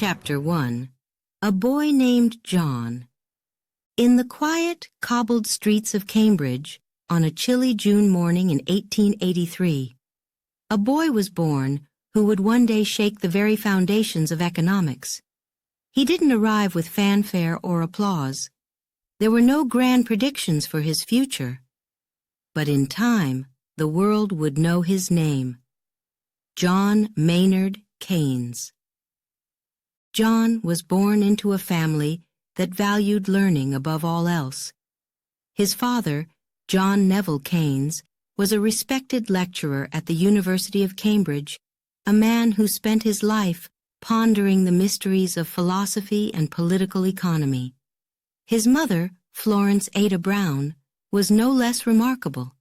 Chapter 1. A Boy Named John. In the quiet, cobbled streets of Cambridge, on a chilly June morning in 1883, a boy was born who would one day shake the very foundations of economics. He didn't arrive with fanfare or applause. There were no grand predictions for his future. But in time, the world would know his name. John Maynard Keynes. John was born into a family that valued learning above all else. His father, John Neville Keynes, was a respected lecturer at the University of Cambridge, a man who spent his life pondering the mysteries of philosophy and political economy. His mother, Florence Ada Brown, was no less remarkable.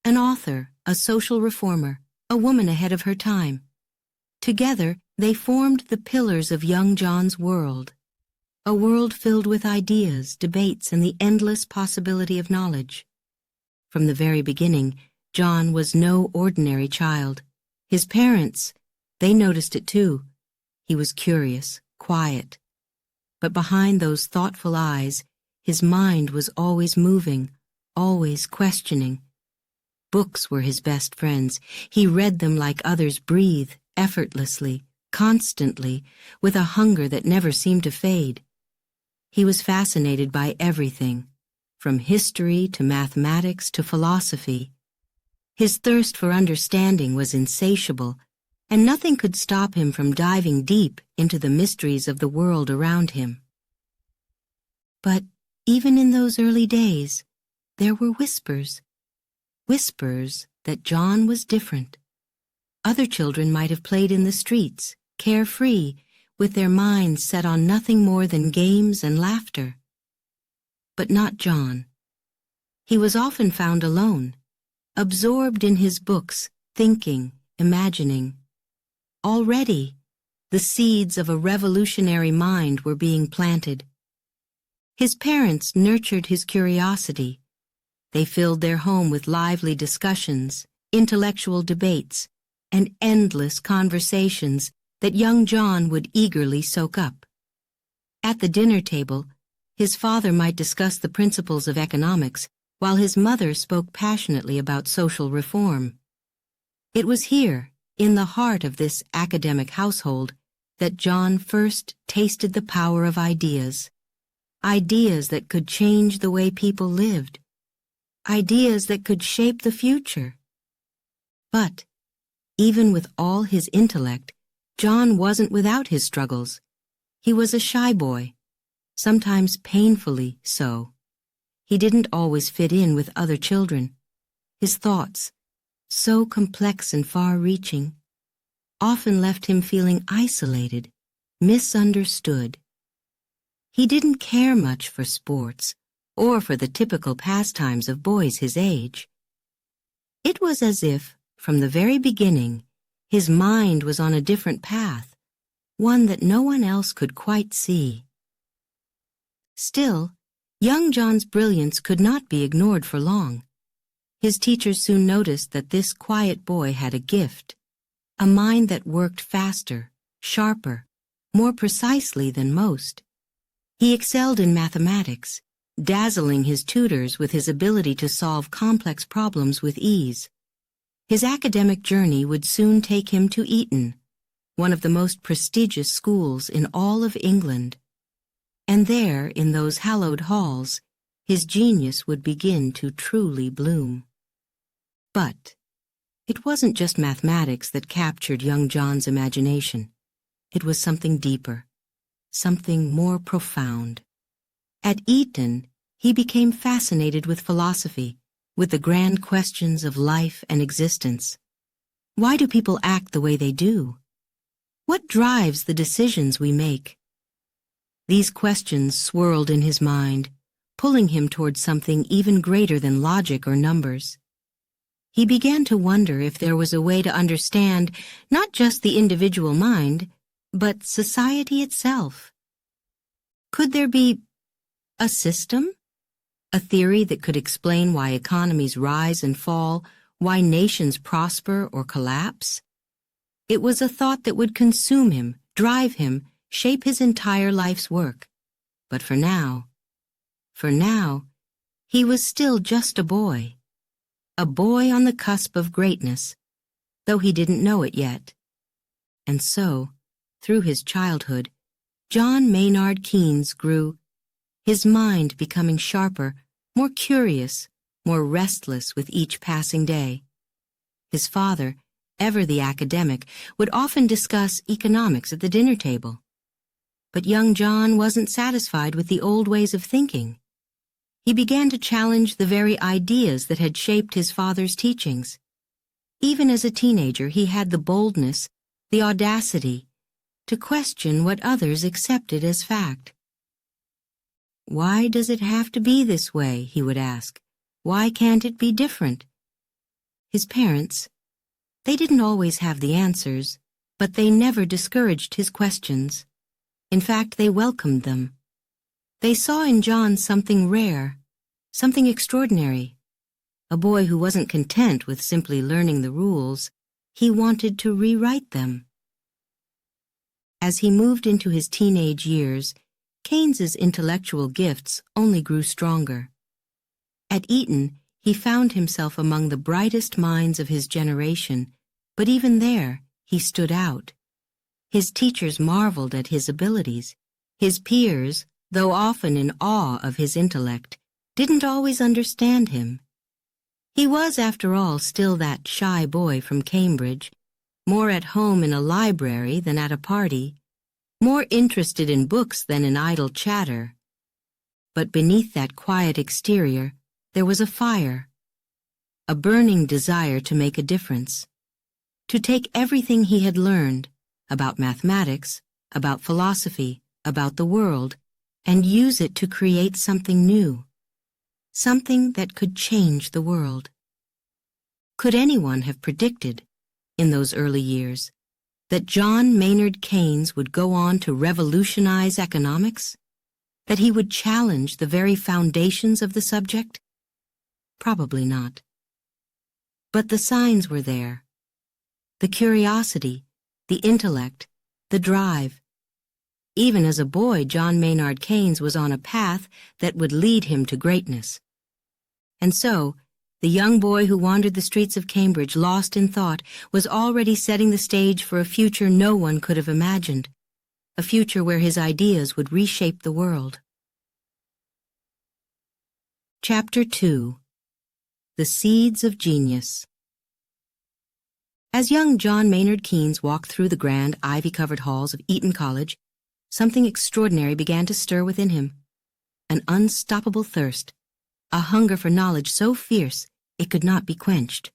An author, a social reformer, a woman ahead of her time. Together, they formed the pillars of young John's world, a world filled with ideas, debates, and the endless possibility of knowledge. From the very beginning, John was no ordinary child. His parents, they noticed it too. He was curious, quiet. But behind those thoughtful eyes, his mind was always moving, always questioning. Books were his best friends. He read them like others breathe, effortlessly, constantly, with a hunger that never seemed to fade. He was fascinated by everything, from history to mathematics to philosophy. His thirst for understanding was insatiable, and nothing could stop him from diving deep into the mysteries of the world around him. But even in those early days, there were whispers that John was different. Other children might have played in the streets, carefree, with their minds set on nothing more than games and laughter. But not John. He was often found alone, absorbed in his books, thinking, imagining. Already, the seeds of a revolutionary mind were being planted. His parents nurtured his curiosity. They filled their home with lively discussions, intellectual debates, and endless conversations that young John would eagerly soak up. At the dinner table, his father might discuss the principles of economics, while his mother spoke passionately about social reform. It was here, in the heart of this academic household, that John first tasted the power of ideas. Ideas that could change the way people lived. Ideas that could shape the future. But, even with all his intellect, John wasn't without his struggles. He was a shy boy, sometimes painfully so. He didn't always fit in with other children. His thoughts, so complex and far-reaching, often left him feeling isolated, misunderstood. He didn't care much for sports or for the typical pastimes of boys his age. It was as if, from the very beginning, his mind was on a different path, one that no one else could quite see. Still, young John's brilliance could not be ignored for long. His teachers soon noticed that this quiet boy had a gift, a mind that worked faster, sharper, more precisely than most. He excelled in mathematics, dazzling his tutors with his ability to solve complex problems with ease. His academic journey would soon take him to Eton, one of the most prestigious schools in all of England. And there, in those hallowed halls, his genius would begin to truly bloom. But it wasn't just mathematics that captured young John's imagination. It was something deeper, something more profound. At Eton, he became fascinated with philosophy, with the grand questions of life and existence. Why do people act the way they do? What drives the decisions we make? These questions swirled in his mind, pulling him towards something even greater than logic or numbers. He began to wonder if there was a way to understand not just the individual mind, but society itself. Could there be a system? A theory that could explain why economies rise and fall, why nations prosper or collapse? It was a thought that would consume him, drive him, shape his entire life's work. But for now, he was still just a boy on the cusp of greatness, though he didn't know it yet. And so, through his childhood, John Maynard Keynes grew, his mind becoming sharper, more curious, more restless with each passing day. His father, ever the academic, would often discuss economics at the dinner table. But young John wasn't satisfied with the old ways of thinking. He began to challenge the very ideas that had shaped his father's teachings. Even as a teenager, he had the boldness, the audacity, to question what others accepted as fact. "Why does it have to be this way?" he would ask. "Why can't it be different?" His parents, they didn't always have the answers, but they never discouraged his questions. In fact, they welcomed them. They saw in John something rare, something extraordinary. A boy who wasn't content with simply learning the rules. He wanted to rewrite them. As he moved into his teenage years, Keynes's intellectual gifts only grew stronger. At Eton, he found himself among the brightest minds of his generation, but even there, he stood out. His teachers marveled at his abilities. His peers, though often in awe of his intellect, didn't always understand him. He was, after all, still that shy boy from Cambridge, more at home in a library than at a party, more interested in books than in idle chatter. But beneath that quiet exterior, there was a fire, a burning desire to make a difference, to take everything he had learned about mathematics, about philosophy, about the world, and use it to create something new, something that could change the world. Could anyone have predicted, in those early years, that John Maynard Keynes would go on to revolutionize economics? That he would challenge the very foundations of the subject? Probably not. But the signs were there. The curiosity, the intellect, the drive. Even as a boy, John Maynard Keynes was on a path that would lead him to greatness. And so, the young boy who wandered the streets of Cambridge lost in thought was already setting the stage for a future no one could have imagined, a future where his ideas would reshape the world. Chapter 2. The Seeds of Genius. As young John Maynard Keynes walked through the grand, ivy-covered halls of Eton College, something extraordinary began to stir within him. An unstoppable thirst, a hunger for knowledge so fierce it could not be quenched.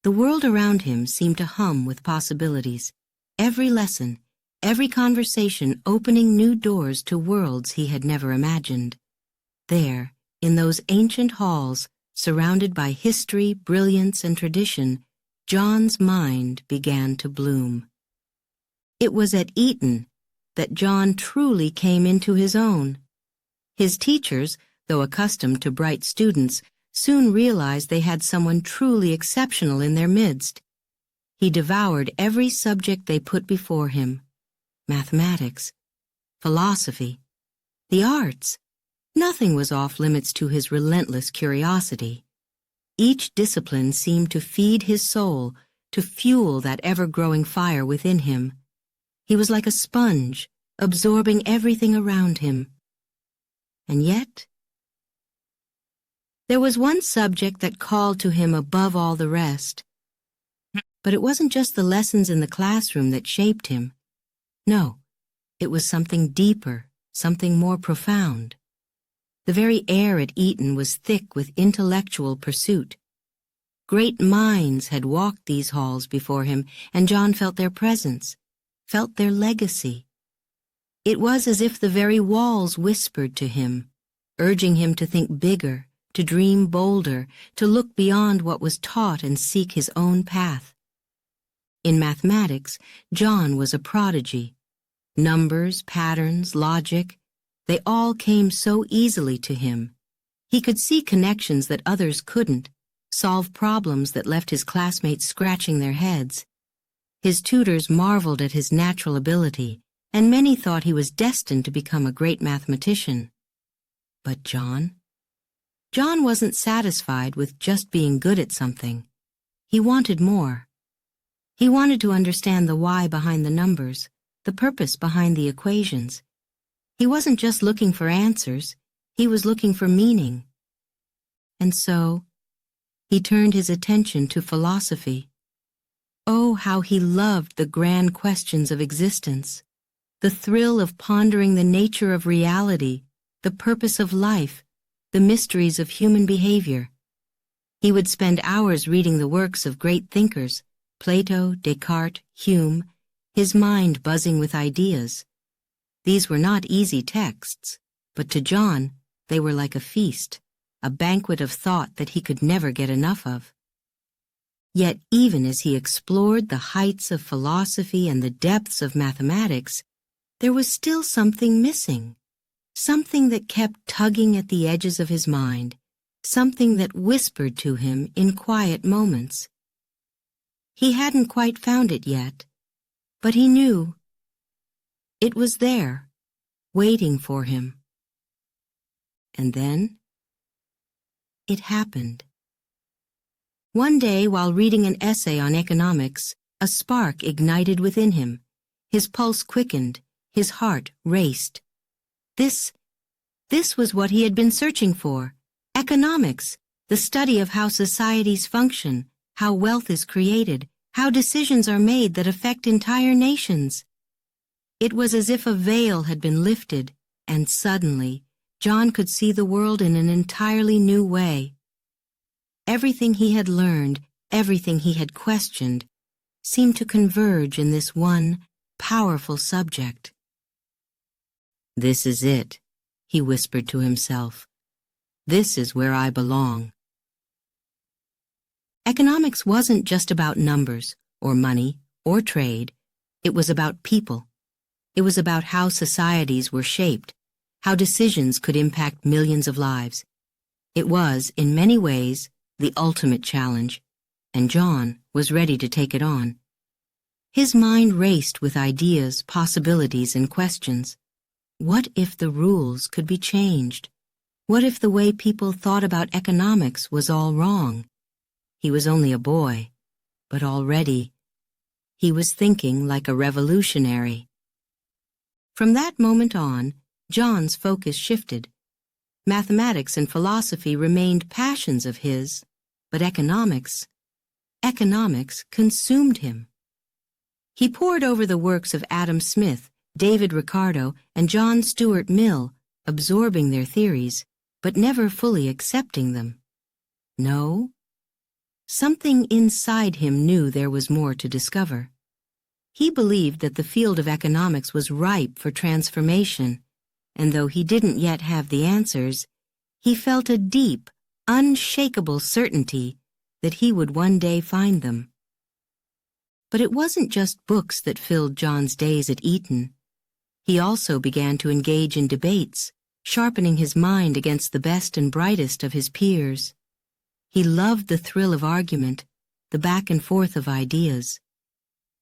The world around him seemed to hum with possibilities, every lesson, every conversation opening new doors to worlds he had never imagined. There, in those ancient halls, surrounded by history, brilliance, and tradition, John's mind began to bloom. It was at Eton that John truly came into his own. His teachers, though accustomed to bright students, soon realized they had someone truly exceptional in their midst. He devoured every subject they put before him: mathematics, philosophy, the arts. Nothing was off limits to his relentless curiosity. Each discipline seemed to feed his soul, to fuel that ever-growing fire within him. He was like a sponge, absorbing everything around him. And yet, there was one subject that called to him above all the rest. But it wasn't just the lessons in the classroom that shaped him. No, it was something deeper, something more profound. The very air at Eton was thick with intellectual pursuit. Great minds had walked these halls before him, and John felt their presence, felt their legacy. It was as if the very walls whispered to him, urging him to think bigger, to dream bolder, to look beyond what was taught and seek his own path. In mathematics, John was a prodigy. Numbers, patterns, logic, they all came so easily to him. He could see connections that others couldn't, solve problems that left his classmates scratching their heads. His tutors marveled at his natural ability, and many thought he was destined to become a great mathematician. But John wasn't satisfied with just being good at something. He wanted more. He wanted to understand the why behind the numbers, the purpose behind the equations. He wasn't just looking for answers, he was looking for meaning. And so, he turned his attention to philosophy. Oh, how he loved the grand questions of existence, the thrill of pondering the nature of reality, the purpose of life, the mysteries of human behavior. He would spend hours reading the works of great thinkers, Plato, Descartes, Hume, his mind buzzing with ideas. These were not easy texts, but to John, they were like a feast, a banquet of thought that he could never get enough of. Yet even as he explored the heights of philosophy and the depths of mathematics, there was still something missing, something that kept tugging at the edges of his mind, something that whispered to him in quiet moments. He hadn't quite found it yet, but he knew. It was there, waiting for him. And then, it happened. One day, while reading an essay on economics, a spark ignited within him. His pulse quickened, his heart raced. This was what he had been searching for. Economics, the study of how societies function, how wealth is created, how decisions are made that affect entire nations. It was as if a veil had been lifted, and suddenly, John could see the world in an entirely new way. Everything he had learned, everything he had questioned, seemed to converge in this one powerful subject. "This is it," he whispered to himself. "This is where I belong." Economics wasn't just about numbers, or money, or trade. It was about people. It was about how societies were shaped, how decisions could impact millions of lives. It was, in many ways, the ultimate challenge, and John was ready to take it on. His mind raced with ideas, possibilities, and questions. What if the rules could be changed? What if the way people thought about economics was all wrong? He was only a boy, but already he was thinking like a revolutionary. From that moment on, John's focus shifted. Mathematics and philosophy remained passions of his, but economics consumed him. He pored over the works of Adam Smith, David Ricardo, and John Stuart Mill, absorbing their theories, but never fully accepting them. No, something inside him knew there was more to discover. He believed that the field of economics was ripe for transformation, and though he didn't yet have the answers, he felt a deep, unshakable certainty that he would one day find them. But it wasn't just books that filled John's days at Eton. He also began to engage in debates, sharpening his mind against the best and brightest of his peers. He loved the thrill of argument, the back and forth of ideas.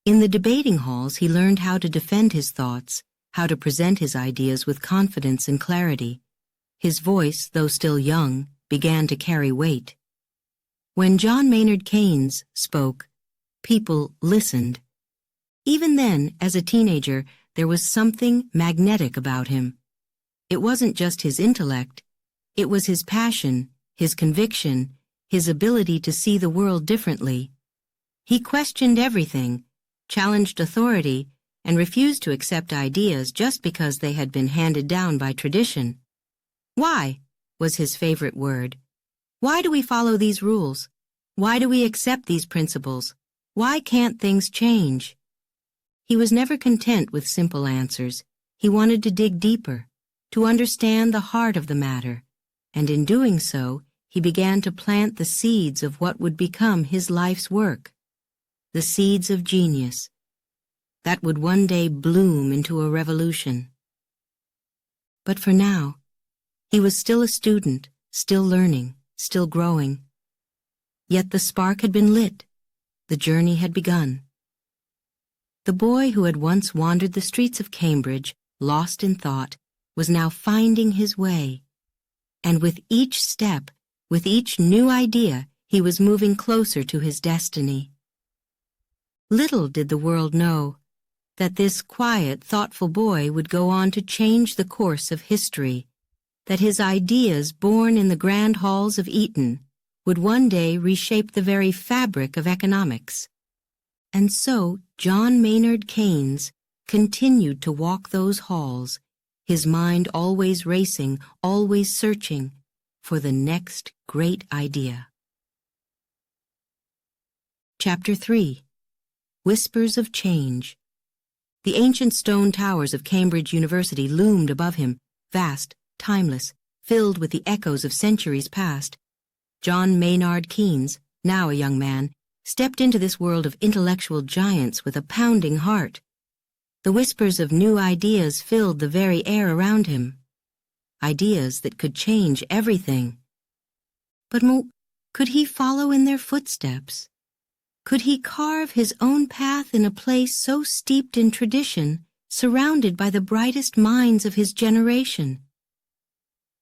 In the debating halls, he learned how to defend his thoughts, how to present his ideas with confidence and clarity. His voice, though still young, began to carry weight. When John Maynard Keynes spoke, people listened. Even then, as a teenager, there was something magnetic about him. It wasn't just his intellect, it was his passion, his conviction, his ability to see the world differently. He questioned everything, challenged authority, and refused to accept ideas just because they had been handed down by tradition. "Why?" was his favorite word. "Why do we follow these rules? Why do we accept these principles? Why can't things change?" He was never content with simple answers. He wanted to dig deeper, to understand the heart of the matter, and in doing so, he began to plant the seeds of what would become his life's work, the seeds of genius, that would one day bloom into a revolution. But for now, he was still a student, still learning, still growing. Yet the spark had been lit, the journey had begun. The boy who had once wandered the streets of Cambridge, lost in thought, was now finding his way. And with each step, with each new idea, he was moving closer to his destiny. Little did the world know that this quiet, thoughtful boy would go on to change the course of history, that his ideas, born in the grand halls of Eton, would one day reshape the very fabric of economics. And so John Maynard Keynes continued to walk those halls, his mind always racing, always searching for the next great idea. Chapter 3. Whispers of Change. The ancient stone towers of Cambridge University loomed above him, vast, timeless, filled with the echoes of centuries past. John Maynard Keynes, now a young man, stepped into this world of intellectual giants with a pounding heart. The whispers of new ideas filled the very air around him. Ideas that could change everything. But could he follow in their footsteps? Could he carve his own path in a place so steeped in tradition, surrounded by the brightest minds of his generation?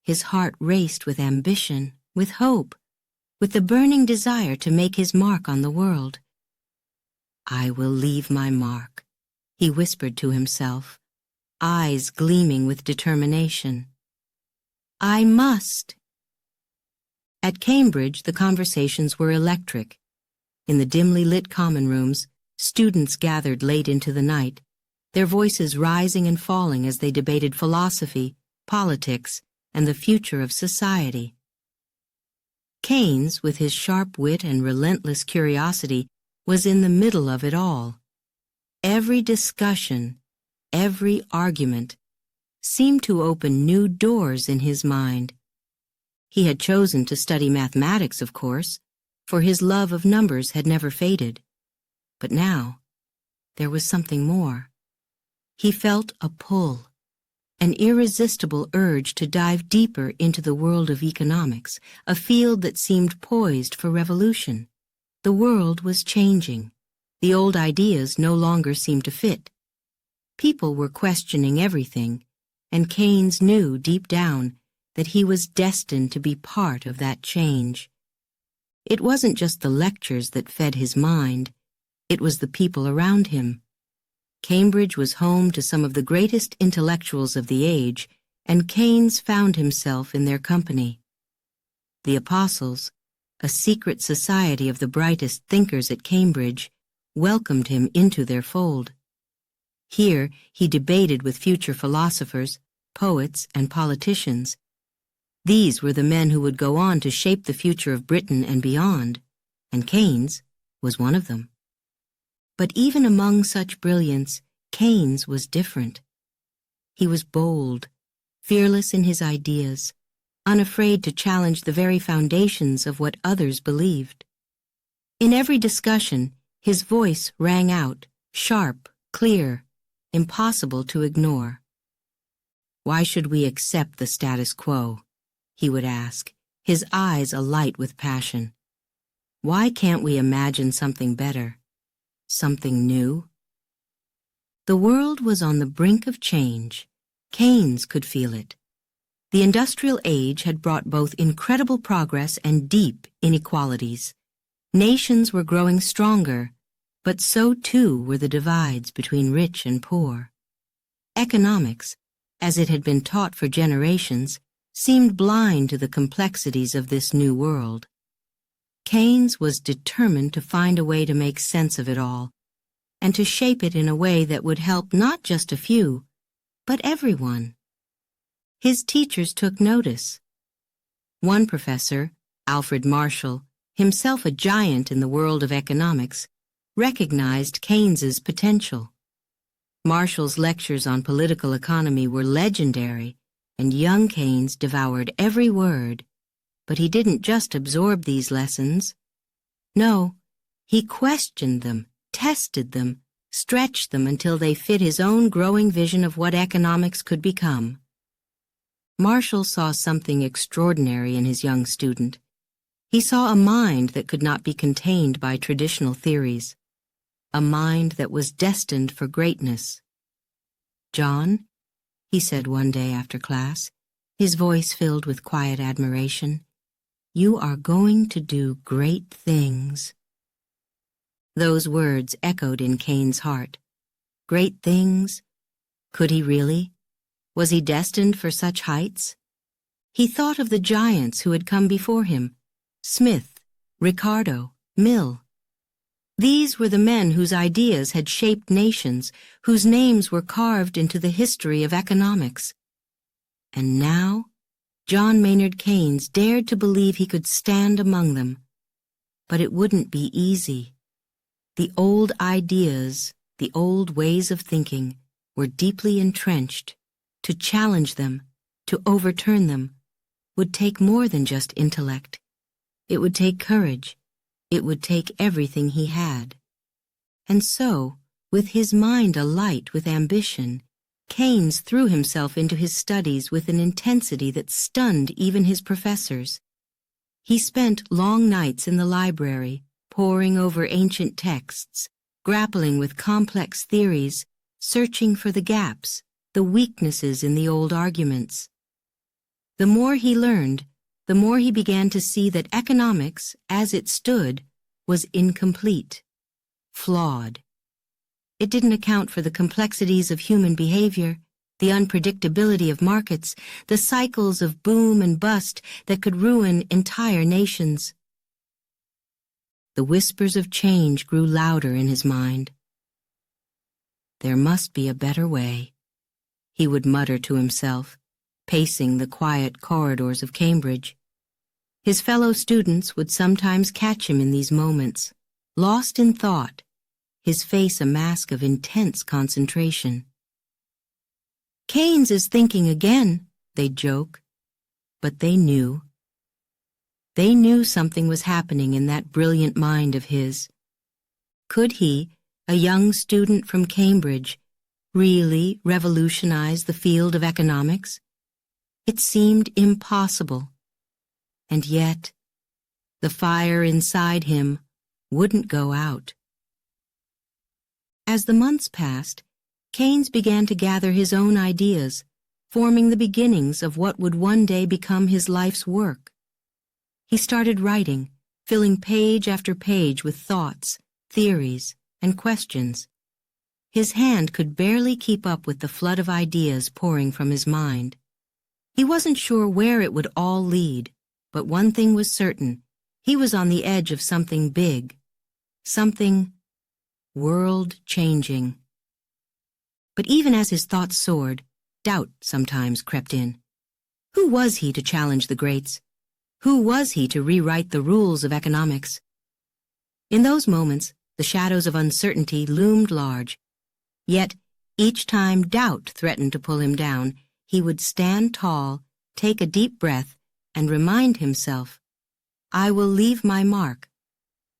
His heart raced with ambition, with hope, with the burning desire to make his mark on the world. "I will leave my mark," he whispered to himself, eyes gleaming with determination. "I must." At Cambridge, the conversations were electric. In the dimly lit common rooms, students gathered late into the night, their voices rising and falling as they debated philosophy, politics, and the future of society. Keynes, with his sharp wit and relentless curiosity, was in the middle of it all. Every discussion, every argument, seemed to open new doors in his mind. He had chosen to study mathematics, of course, for his love of numbers had never faded. But now, there was something more. He felt a pull, an irresistible urge to dive deeper into the world of economics, a field that seemed poised for revolution. The world was changing. The old ideas no longer seemed to fit. People were questioning everything, and Keynes knew deep down that he was destined to be part of that change. It wasn't just the lectures that fed his mind, it was the people around him. Cambridge was home to some of the greatest intellectuals of the age, and Keynes found himself in their company. The Apostles, a secret society of the brightest thinkers at Cambridge, welcomed him into their fold. Here he debated with future philosophers, poets, and politicians. These were the men who would go on to shape the future of Britain and beyond, and Keynes was one of them. But even among such brilliance, Keynes was different. He was bold, fearless in his ideas, unafraid to challenge the very foundations of what others believed. In every discussion, his voice rang out, sharp, clear, impossible to ignore. "Why should we accept the status quo?" he would ask, his eyes alight with passion. "Why can't we imagine something better, something new?" The world was on the brink of change. Keynes could feel it. The industrial age had brought both incredible progress and deep inequalities. Nations were growing stronger, but so too were the divides between rich and poor. Economics, as it had been taught for generations, seemed blind to the complexities of this new world. Keynes was determined to find a way to make sense of it all, and to shape it in a way that would help not just a few, but everyone. His teachers took notice. One professor, Alfred Marshall, himself a giant in the world of economics, recognized Keynes's potential. Marshall's lectures on political economy were legendary, and young Keynes devoured every word. But he didn't just absorb these lessons. No, he questioned them, tested them, stretched them until they fit his own growing vision of what economics could become. Marshall saw something extraordinary in his young student. He saw a mind that could not be contained by traditional theories. a mind that was destined for greatness. "John," he said one day after class, his voice filled with quiet admiration, "you are going to do great things." Those words echoed in Keynes' heart. Great things? Could he really? Was he destined for such heights? He thought of the giants who had come before him, Smith, Ricardo, Mill. These were the men whose ideas had shaped nations, whose names were carved into the history of economics. And now, John Maynard Keynes dared to believe he could stand among them. But it wouldn't be easy. The old ideas, the old ways of thinking, were deeply entrenched. To challenge them, to overturn them, would take more than just intellect. It would take courage. It would take everything he had. And so, with his mind alight with ambition, Keynes threw himself into his studies with an intensity that stunned even his professors. He spent long nights in the library, poring over ancient texts, grappling with complex theories, searching for the gaps, the weaknesses in the old arguments. The more he learned, the more he began to see that economics, as it stood, was incomplete, flawed. It didn't account for the complexities of human behavior, the unpredictability of markets, the cycles of boom and bust that could ruin entire nations. The whispers of change grew louder in his mind. There must be a better way, he would mutter to himself, pacing the quiet corridors of Cambridge. His fellow students would sometimes catch him in these moments, lost in thought, his face a mask of intense concentration. "Keynes is thinking again," they'd joke. But they knew. They knew something was happening in that brilliant mind of his. Could he, a young student from Cambridge, really revolutionize the field of economics? It seemed impossible. And yet, the fire inside him wouldn't go out. As the months passed, Keynes began to gather his own ideas, forming the beginnings of what would one day become his life's work. He started writing, filling page after page with thoughts, theories, and questions. His hand could barely keep up with the flood of ideas pouring from his mind. He wasn't sure where it would all lead, but one thing was certain: he was on the edge of something big, something world-changing. But even as his thoughts soared, doubt sometimes crept in. Who was he to challenge the greats? Who was he to rewrite the rules of economics? In those moments, the shadows of uncertainty loomed large. Yet, each time doubt threatened to pull him down, he would stand tall, take a deep breath, and remind himself, "I will leave my mark.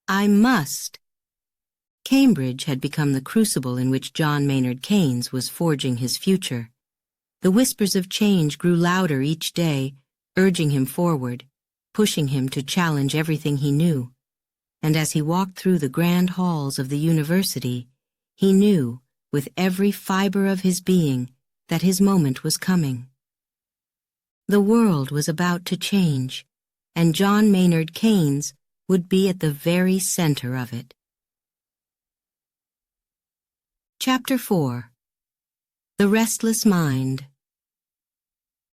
I must." Cambridge had become the crucible in which John Maynard Keynes was forging his future. The whispers of change grew louder each day, urging him forward, pushing him to challenge everything he knew. And as he walked through the grand halls of the university, he knew, with every fiber of his being, that his moment was coming. The world was about to change, and John Maynard Keynes would be at the very center of it. Chapter 4. The Restless Mind.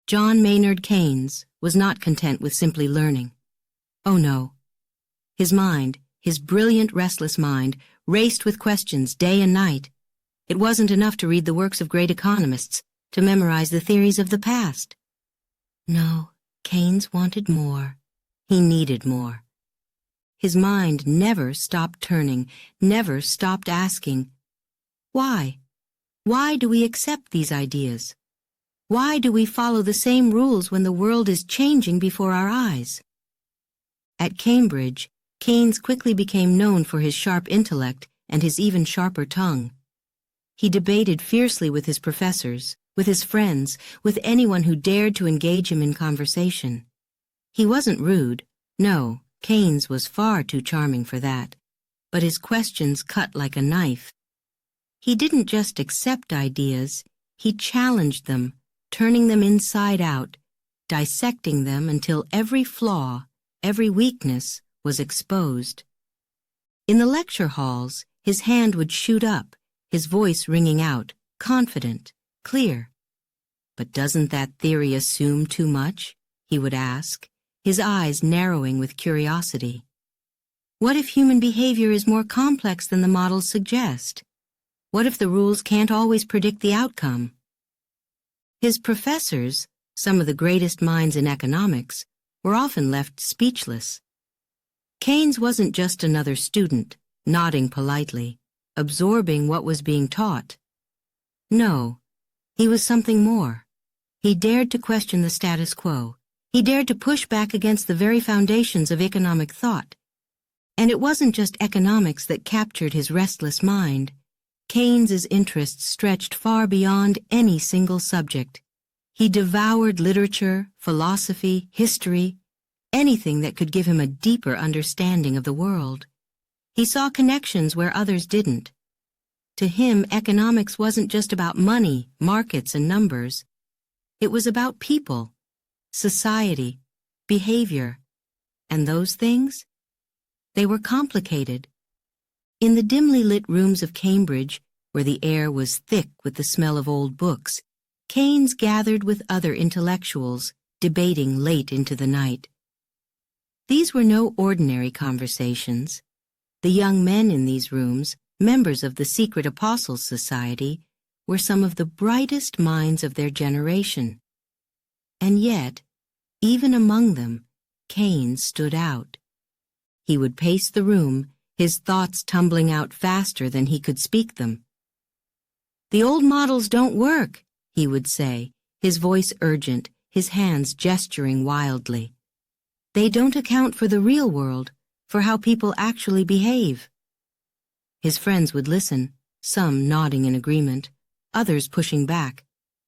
John Maynard Keynes was not content with simply learning. Oh no. His mind, his brilliant, restless mind, raced with questions day and night. It wasn't enough to read the works of great economists, to memorize the theories of the past. No, Keynes wanted more. He needed more. His mind never stopped turning, never stopped asking, why? Why do we accept these ideas? Why do we follow the same rules when the world is changing before our eyes? At Cambridge, Keynes quickly became known for his sharp intellect and his even sharper tongue. He debated fiercely with his professors, with his friends, with anyone who dared to engage him in conversation. He wasn't rude. No, Keynes was far too charming for that. but his questions cut like a knife. He didn't just accept ideas, he challenged them, turning them inside out, dissecting them until every flaw, every weakness was exposed. In the lecture halls, his hand would shoot up, his voice ringing out, confident, clear. "But doesn't that theory assume too much?" he would ask, his eyes narrowing with curiosity. "What if human behavior is more complex than the models suggest? What if the rules can't always predict the outcome?" His professors, some of the greatest minds in economics, were often left speechless. Keynes wasn't just another student, nodding politely, absorbing what was being taught. No, he was something more. He dared to question the status quo. He dared to push back against the very foundations of economic thought. And it wasn't just economics that captured his restless mind. Keynes's interests stretched far beyond any single subject. He devoured literature, philosophy, history, anything that could give him a deeper understanding of the world. He saw connections where others didn't. To him, economics wasn't just about money, markets, and numbers. It was about people, society, behavior, and those things? They were complicated. In the dimly lit rooms of Cambridge, where the air was thick with the smell of old books, Keynes gathered with other intellectuals, debating late into the night. These were no ordinary conversations. The young men in these rooms, members of the Secret Apostles Society, were some of the brightest minds of their generation. And yet, even among them, Keynes stood out. He would pace the room, his thoughts tumbling out faster than he could speak them. "The old models don't work," he would say, his voice urgent, his hands gesturing wildly. "They don't account for the real world, for how people actually behave." His friends would listen, some nodding in agreement, others pushing back,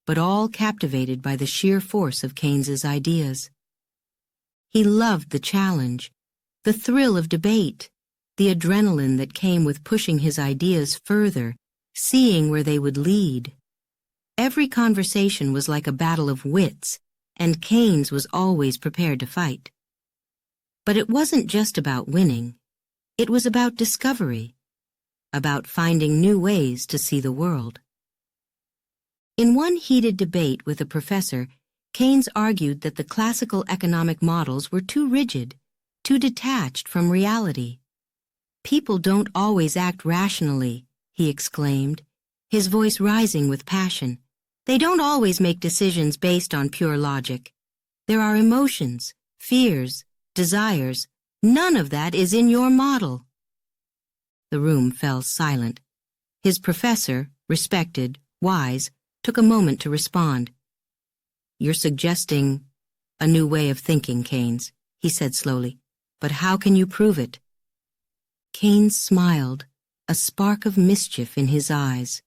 but all captivated by the sheer force of Keynes's ideas. He loved the challenge, the thrill of debate, the adrenaline that came with pushing his ideas further, seeing where they would lead. Every conversation was like a battle of wits, and Keynes was always prepared to fight. But it wasn't just about winning. It was about discovery, about finding new ways to see the world. In one heated debate with a professor, Keynes argued that the classical economic models were too rigid, too detached from reality. "People don't always act rationally," he exclaimed, his voice rising with passion. "They don't always make decisions based on pure logic. There are emotions, fears, desires. None of that is in your model." The room fell silent. His professor, respected, wise, took a moment to respond. "You're suggesting a new way of thinking, Keynes," he said slowly. "But how can you prove it?" Keynes smiled, a spark of mischief in his eyes.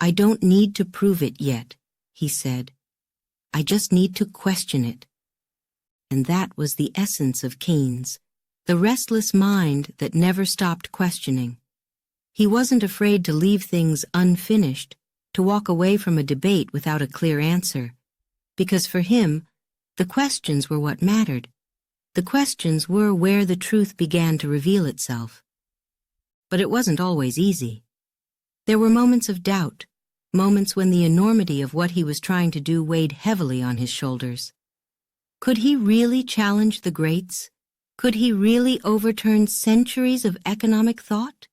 "I don't need to prove it yet," he said. "I just need to question it." And that was the essence of Keynes, the restless mind that never stopped questioning. He wasn't afraid to leave things unfinished, to walk away from a debate without a clear answer, because for him, the questions were what mattered. The questions were where the truth began to reveal itself. But it wasn't always easy. There were moments of doubt, moments when the enormity of what he was trying to do weighed heavily on his shoulders. Could he really challenge the greats? Could he really overturn centuries of economic thought?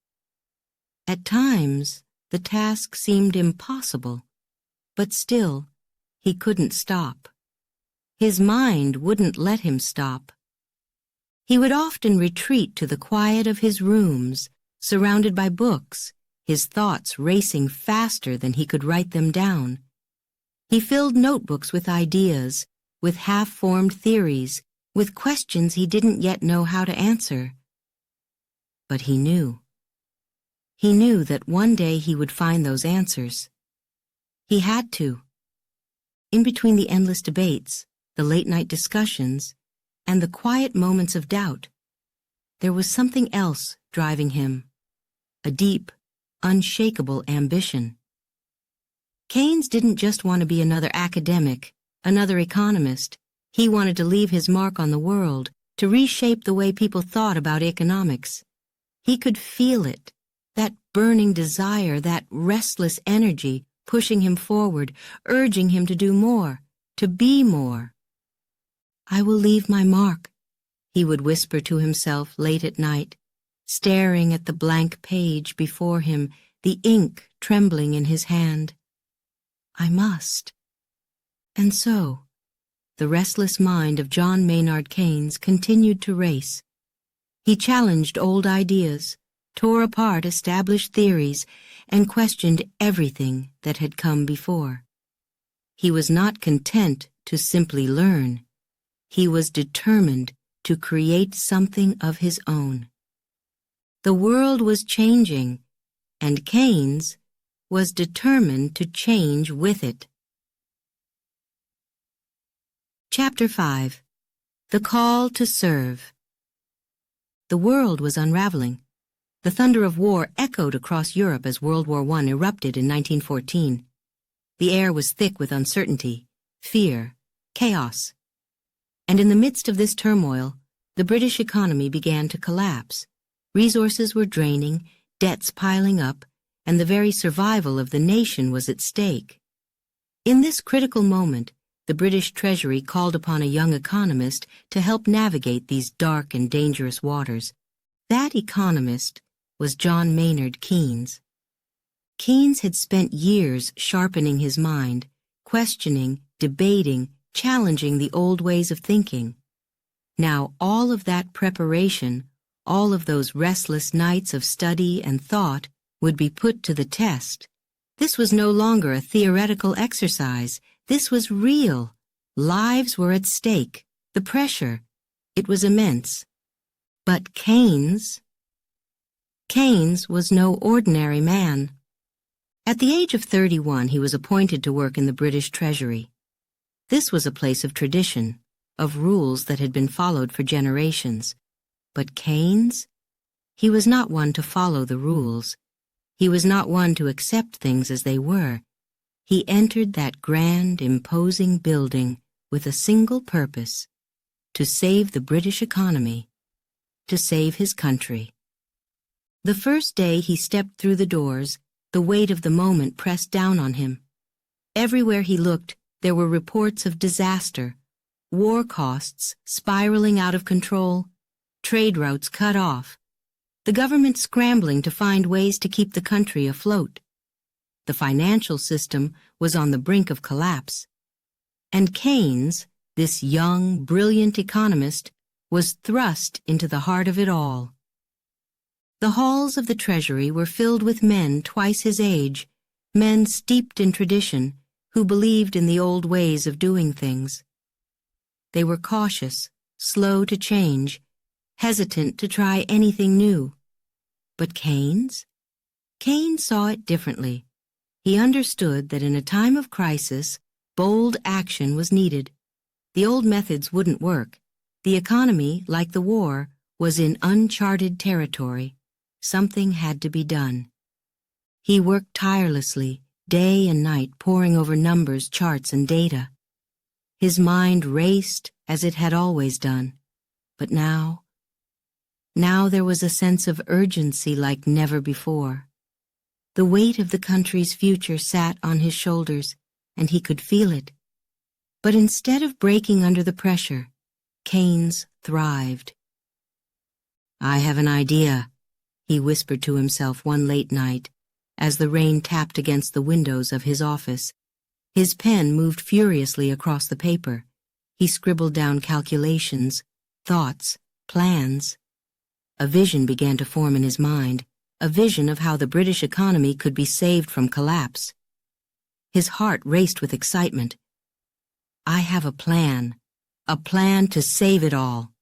At times, the task seemed impossible, but still, he couldn't stop. His mind wouldn't let him stop. He would often retreat to the quiet of his rooms, surrounded by books, his thoughts racing faster than he could write them down. He filled notebooks with ideas, with half-formed theories, with questions he didn't yet know how to answer. But he knew. He knew that one day he would find those answers. He had to. In between the endless debates, the late-night discussions, and the quiet moments of doubt, there was something else driving him, a deep, unshakable ambition. Keynes didn't just want to be another academic, another economist. He wanted to leave his mark on the world, to reshape the way people thought about economics. He could feel it, that burning desire, that restless energy pushing him forward, urging him to do more, to be more. "I will leave my mark," he would whisper to himself late at night, staring at the blank page before him, the ink trembling in his hand. I must. And so, the restless mind of John Maynard Keynes continued to race. He challenged old ideas, tore apart established theories, and questioned everything that had come before. He was not content to simply learn. He was determined to create something of his own. The world was changing, and Keynes was determined to change with it. Chapter 5. The Call to Serve. The world was unraveling. The thunder of war echoed across Europe as World War I erupted in 1914. The air was thick with uncertainty, fear, chaos. And in the midst of this turmoil, the British economy began to collapse. Resources were draining, debts piling up, and the very survival of the nation was at stake. In this critical moment, the British Treasury called upon a young economist to help navigate these dark and dangerous waters. That economist was John Maynard Keynes. Keynes had spent years sharpening his mind, questioning, debating, challenging the old ways of thinking. Now all of that preparation, all of those restless nights of study and thought would be put to the test. This was no longer a theoretical exercise. This was real. Lives were at stake. The pressure, it was immense. But Keynes was no ordinary man. At the age of 31, he was appointed to work in the British Treasury. This was a place of tradition, of rules that had been followed for generations. But Keynes? He was not one to follow the rules. He was not one to accept things as they were. He entered that grand, imposing building with a single purpose: to save the British economy, to save his country. The first day he stepped through the doors, the weight of the moment pressed down on him. Everywhere he looked, there were reports of disaster, war costs spiraling out of control, trade routes cut off, the government scrambling to find ways to keep the country afloat. The financial system was on the brink of collapse. And Keynes, this young, brilliant economist, was thrust into the heart of it all. The halls of the Treasury were filled with men twice his age, men steeped in tradition, who believed in the old ways of doing things. They were cautious, slow to change, hesitant to try anything new. But Keynes? Keynes saw it differently. He understood that in a time of crisis, bold action was needed. The old methods wouldn't work. The economy, like the war, was in uncharted territory. Something had to be done. He worked tirelessly, day and night, poring over numbers, charts, and data. His mind raced as it had always done. But now there was a sense of urgency like never before. The weight of the country's future sat on his shoulders, and he could feel it. But instead of breaking under the pressure, Keynes thrived. "I have an idea," he whispered to himself one late night, as the rain tapped against the windows of his office. His pen moved furiously across the paper. He scribbled down calculations, thoughts, plans. A vision began to form in his mind, a vision of how the British economy could be saved from collapse. His heart raced with excitement. "I have a plan to save it all."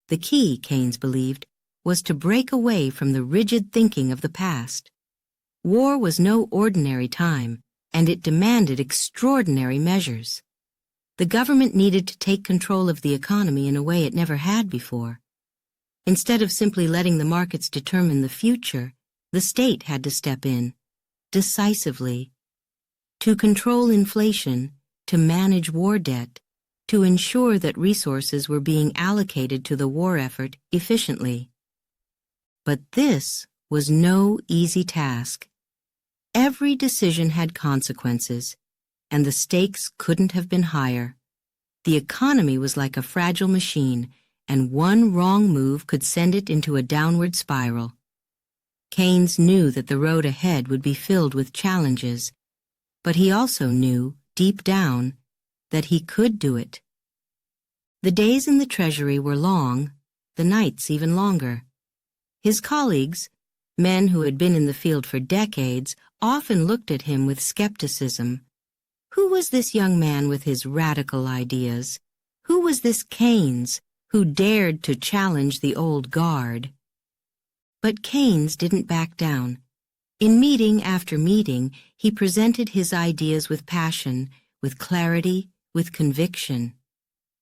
The key, Keynes believed, was to break away from the rigid thinking of the past. War was no ordinary time, and it demanded extraordinary measures. The government needed to take control of the economy in a way it never had before. Instead of simply letting the markets determine the future, the state had to step in, decisively, to control inflation, to manage war debt, to ensure that resources were being allocated to the war effort efficiently. But this was no easy task. Every decision had consequences, and the stakes couldn't have been higher. The economy was like a fragile machine, and one wrong move could send it into a downward spiral. Keynes knew that the road ahead would be filled with challenges, but he also knew, deep down, that he could do it. The days in the Treasury were long, the nights even longer. His colleagues, men who had been in the field for decades, often looked at him with skepticism. Who was this young man with his radical ideas? Who was this Keynes, who dared to challenge the old guard? But Keynes didn't back down. In meeting after meeting, he presented his ideas with passion, with clarity, with conviction.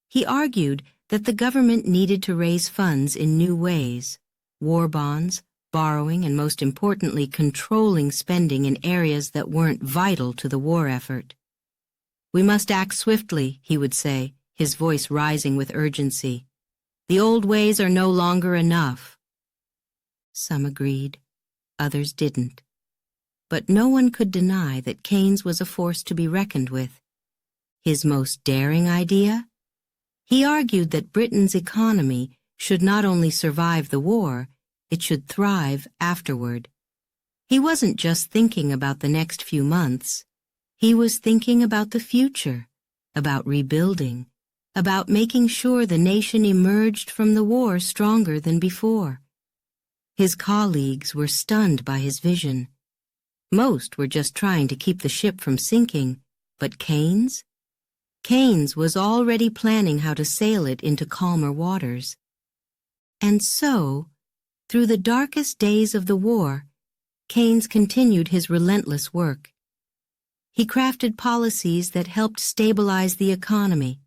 He argued that the government needed to raise funds in new ways: war bonds, borrowing, and most importantly, controlling spending in areas that weren't vital to the war effort. "We must act swiftly," he would say, his voice rising with urgency. "The old ways are no longer enough." Some agreed, others didn't. But no one could deny that Keynes was a force to be reckoned with. His most daring idea? He argued that Britain's economy should not only survive the war, it should thrive afterward. He wasn't just thinking about the next few months. He was thinking about the future, about rebuilding, about making sure the nation emerged from the war stronger than before. His colleagues were stunned by his vision. Most were just trying to keep the ship from sinking, but Keynes? Keynes was already planning how to sail it into calmer waters. And so, through the darkest days of the war, Keynes continued his relentless work. He crafted policies that helped stabilize the economy,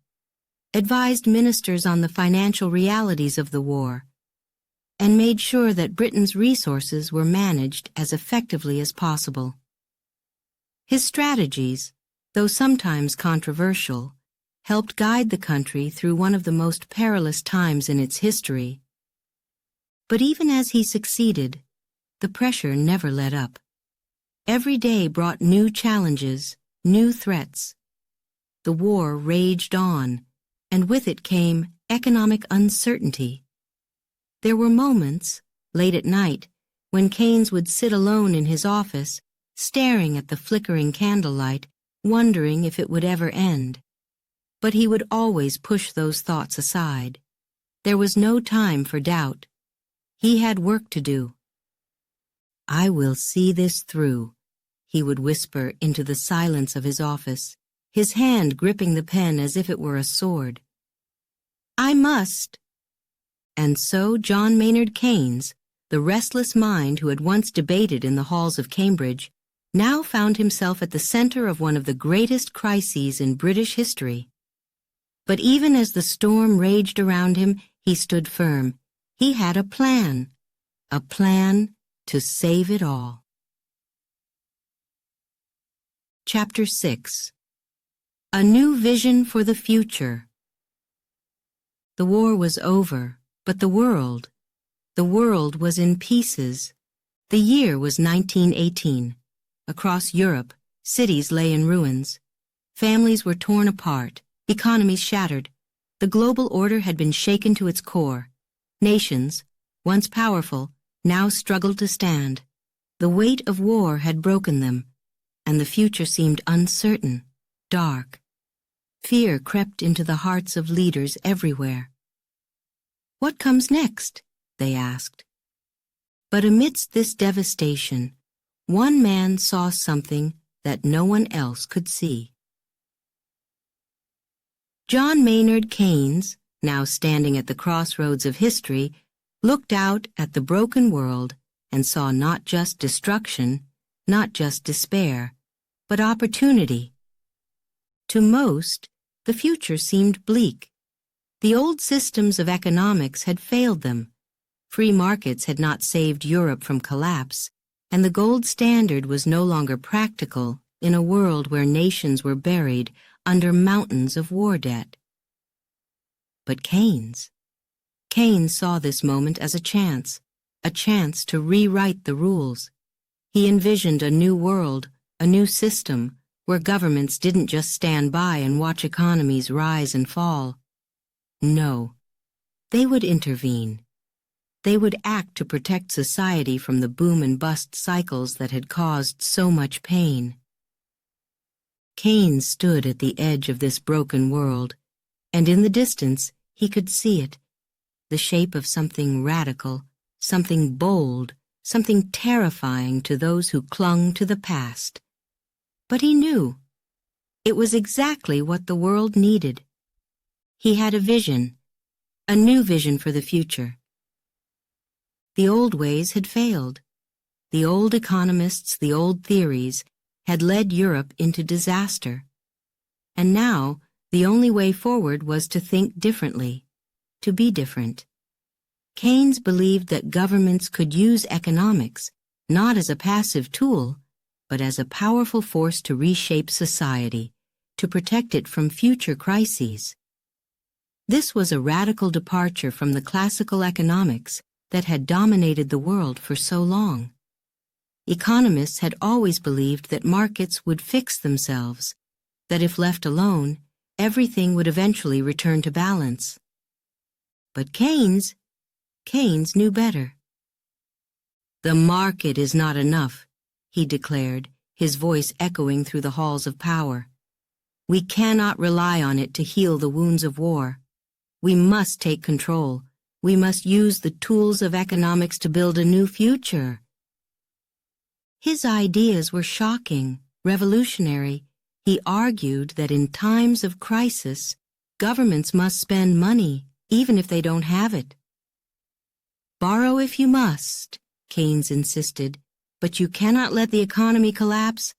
advised ministers on the financial realities of the war, and made sure that Britain's resources were managed as effectively as possible. His strategies, though sometimes controversial, helped guide the country through one of the most perilous times in its history. But even as he succeeded, the pressure never let up. Every day brought new challenges, new threats. The war raged on, and with it came economic uncertainty. There were moments, late at night, when Keynes would sit alone in his office, staring at the flickering candlelight, wondering if it would ever end. But he would always push those thoughts aside. There was no time for doubt. He had work to do. "I will see this through," he would whisper into the silence of his office, his hand gripping the pen as if it were a sword. "I must." And so John Maynard Keynes, the restless mind who had once debated in the halls of Cambridge, now found himself at the center of one of the greatest crises in British history. But even as the storm raged around him, he stood firm. He had a plan to save it all. Chapter 6. A New Vision for the Future. The war was over, but the world was in pieces. The year was 1918. Across Europe, cities lay in ruins. Families were torn apart, economies shattered. The global order had been shaken to its core. Nations, once powerful, now struggled to stand. The weight of war had broken them, and the future seemed uncertain, dark. Fear crept into the hearts of leaders everywhere. "What comes next?" they asked. But amidst this devastation, one man saw something that no one else could see. John Maynard Keynes, now standing at the crossroads of history, looked out at the broken world and saw not just destruction, not just despair, but opportunity. To most, the future seemed bleak. The old systems of economics had failed them. Free markets had not saved Europe from collapse, and the gold standard was no longer practical in a world where nations were buried under mountains of war debt. But Keynes saw this moment as a chance to rewrite the rules. He envisioned a new world, a new system, where governments didn't just stand by and watch economies rise and fall. No, they would intervene. They would act to protect society from the boom and bust cycles that had caused so much pain. Keynes stood at the edge of this broken world, and in the distance he could see it, the shape of something radical, something bold, something terrifying to those who clung to the past. But he knew it was exactly what the world needed. He had a vision, a new vision for the future. The old ways had failed. The old economists, the old theories, had led Europe into disaster. And now, the only way forward was to think differently, to be different. Keynes believed that governments could use economics, not as a passive tool, but as a powerful force to reshape society, to protect it from future crises. This was a radical departure from the classical economics that had dominated the world for so long. Economists had always believed that markets would fix themselves, that if left alone, everything would eventually return to balance. But Keynes knew better. "The market is not enough," he declared, his voice echoing through the halls of power. "We cannot rely on it to heal the wounds of war. We must take control. We must use the tools of economics to build a new future." His ideas were shocking, revolutionary. He argued that in times of crisis, governments must spend money, even if they don't have it. "Borrow if you must," Keynes insisted, "but you cannot let the economy collapse.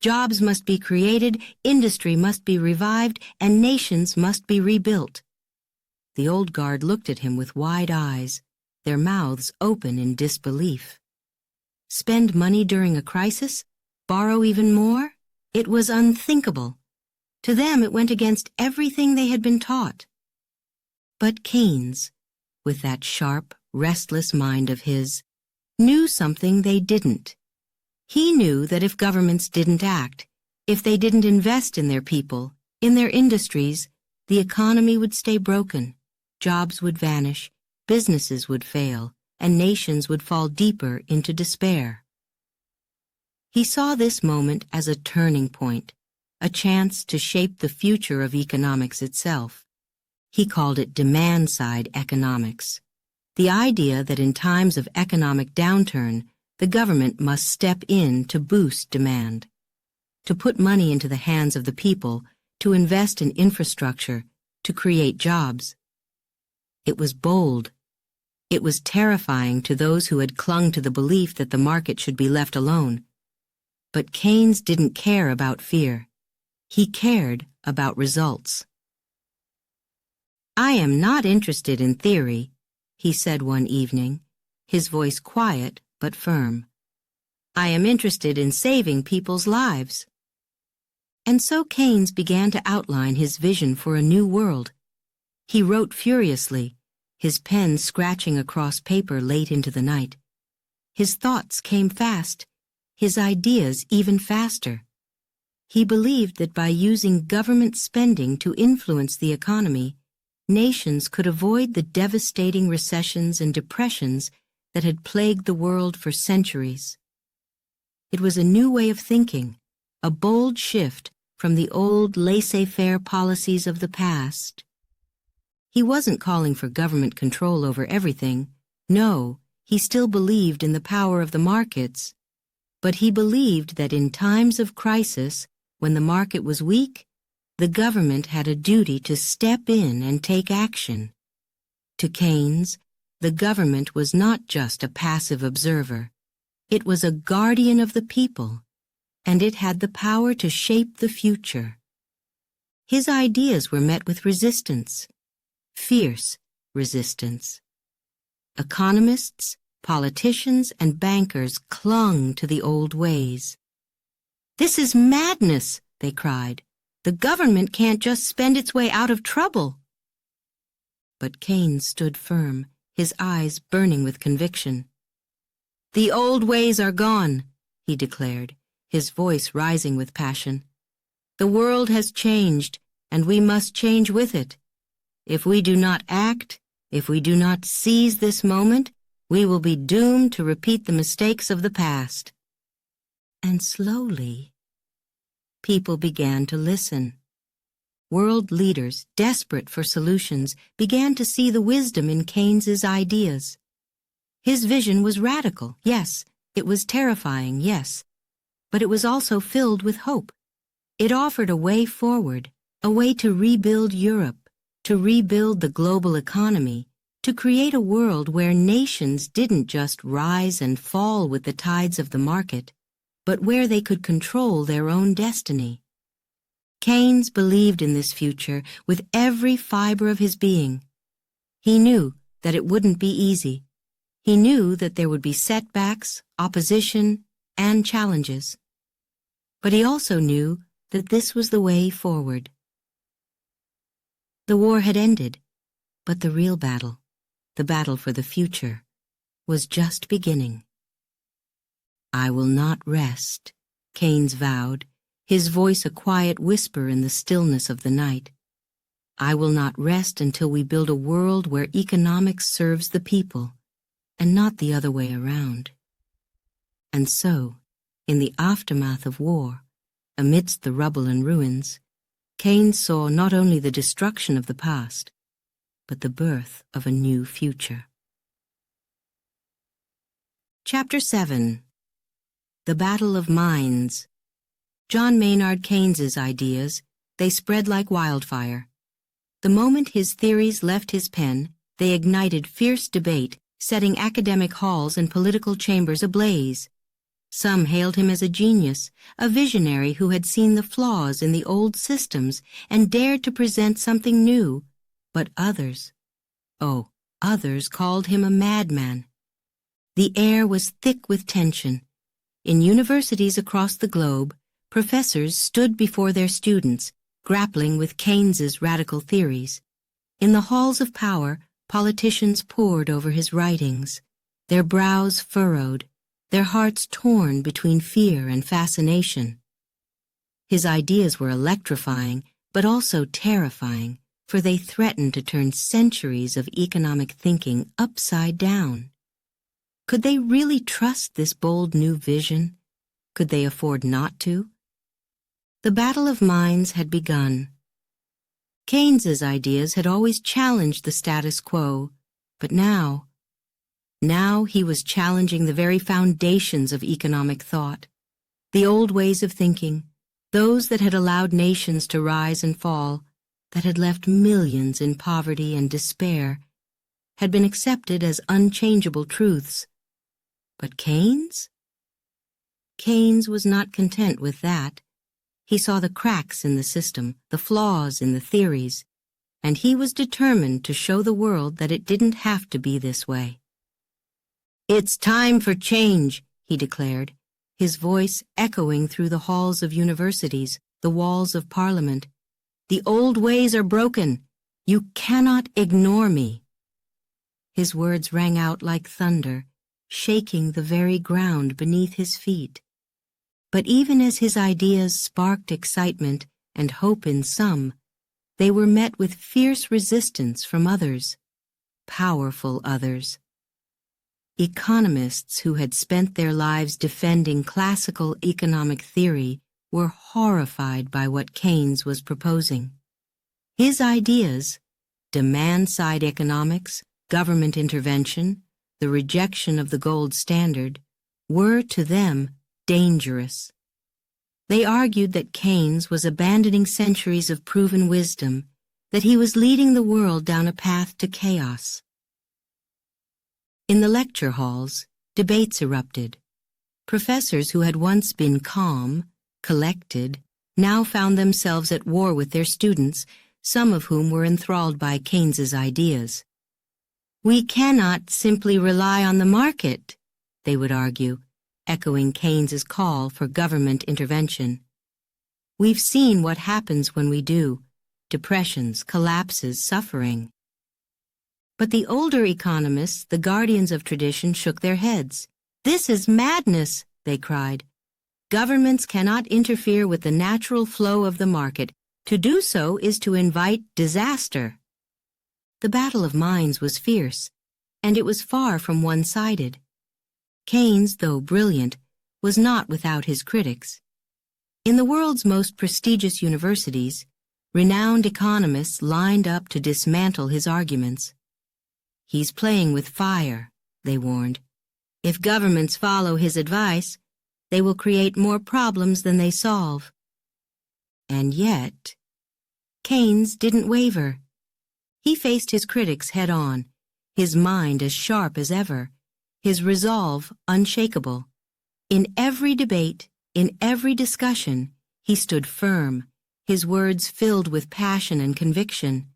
Jobs must be created, industry must be revived, and nations must be rebuilt." The old guard looked at him with wide eyes, their mouths open in disbelief. Spend money during a crisis? Borrow even more? It was unthinkable. To them it went against everything they had been taught. But Keynes, with that sharp, restless mind of his, knew something they didn't. He knew that if governments didn't act, if they didn't invest in their people, in their industries, the economy would stay broken, jobs would vanish, businesses would fail, and nations would fall deeper into despair. He saw this moment as a turning point, a chance to shape the future of economics itself. He called it demand-side economics, the idea that in times of economic downturn, the government must step in to boost demand, to put money into the hands of the people, to invest in infrastructure, to create jobs. It was bold. It was terrifying to those who had clung to the belief that the market should be left alone. But Keynes didn't care about fear. He cared about results. "I am not interested in theory," he said one evening, his voice quiet but firm. "I am interested in saving people's lives." And so Keynes began to outline his vision for a new world. He wrote furiously, his pen scratching across paper late into the night. His thoughts came fast, his ideas even faster. He believed that by using government spending to influence the economy, nations could avoid the devastating recessions and depressions that had plagued the world for centuries. It was a new way of thinking, a bold shift from the old laissez-faire policies of the past. He wasn't calling for government control over everything. No, he still believed in the power of the markets. But he believed that in times of crisis, when the market was weak, the government had a duty to step in and take action. To Keynes, the government was not just a passive observer. It was a guardian of the people, and it had the power to shape the future. His ideas were met with resistance, fierce resistance. Economists, politicians, and bankers clung to the old ways. "This is madness," they cried. "The government can't just spend its way out of trouble." But Keynes stood firm, his eyes burning with conviction. "The old ways are gone," he declared, his voice rising with passion. "The world has changed, and we must change with it. If we do not act, if we do not seize this moment, we will be doomed to repeat the mistakes of the past." And slowly, people began to listen. World leaders, desperate for solutions, began to see the wisdom in Keynes's ideas. His vision was radical, yes. It was terrifying, yes. But it was also filled with hope. It offered a way forward, a way to rebuild Europe, to rebuild the global economy, to create a world where nations didn't just rise and fall with the tides of the market, but where they could control their own destiny. Keynes believed in this future with every fiber of his being. He knew that it wouldn't be easy. He knew that there would be setbacks, opposition, and challenges. But he also knew that this was the way forward. The war had ended, but the real battle, the battle for the future, was just beginning. "I will not rest," Keynes vowed, his voice a quiet whisper in the stillness of the night. "I will not rest until we build a world where economics serves the people, and not the other way around." And so, in the aftermath of war, amidst the rubble and ruins, Keynes saw not only the destruction of the past, but the birth of a new future. Chapter 7. The Battle of Minds. John Maynard Keynes's ideas, they spread like wildfire. The moment his theories left his pen, they ignited fierce debate, setting academic halls and political chambers ablaze. Some hailed him as a genius, a visionary who had seen the flaws in the old systems and dared to present something new. But others called him a madman. The air was thick with tension. In universities across the globe, professors stood before their students, grappling with Keynes's radical theories. In the halls of power, politicians pored over his writings, their brows furrowed, their hearts torn between fear and fascination. His ideas were electrifying, but also terrifying, for they threatened to turn centuries of economic thinking upside down. Could they really trust this bold new vision? Could they afford not to? The battle of minds had begun. Keynes's ideas had always challenged the status quo, but now he was challenging the very foundations of economic thought. The old ways of thinking, those that had allowed nations to rise and fall, that had left millions in poverty and despair, had been accepted as unchangeable truths. But Keynes? Keynes was not content with that. He saw the cracks in the system, the flaws in the theories, and he was determined to show the world that it didn't have to be this way. "It's time for change," he declared, his voice echoing through the halls of universities, the walls of Parliament. "The old ways are broken. You cannot ignore me." His words rang out like thunder, shaking the very ground beneath his feet. But even as his ideas sparked excitement and hope in some, they were met with fierce resistance from others, powerful others. Economists who had spent their lives defending classical economic theory were horrified by what Keynes was proposing. His ideas, demand-side economics, government intervention, the rejection of the gold standard, were to them dangerous. They argued that Keynes was abandoning centuries of proven wisdom, that he was leading the world down a path to chaos. In the lecture halls, debates erupted. Professors who had once been calm, collected, now found themselves at war with their students, some of whom were enthralled by Keynes's ideas. "We cannot simply rely on the market," they would argue, echoing Keynes's call for government intervention. "We've seen what happens when we do: depressions, collapses, suffering." But the older economists, the guardians of tradition, shook their heads. "This is madness," they cried. "Governments cannot interfere with the natural flow of the market. To do so is to invite disaster." The battle of minds was fierce, and it was far from one-sided. Keynes, though brilliant, was not without his critics. In the world's most prestigious universities, renowned economists lined up to dismantle his arguments. "He's playing with fire," they warned. "If governments follow his advice, they will create more problems than they solve." And yet, Keynes didn't waver. He faced his critics head-on, his mind as sharp as ever, his resolve unshakable. In every debate, in every discussion, he stood firm, his words filled with passion and conviction.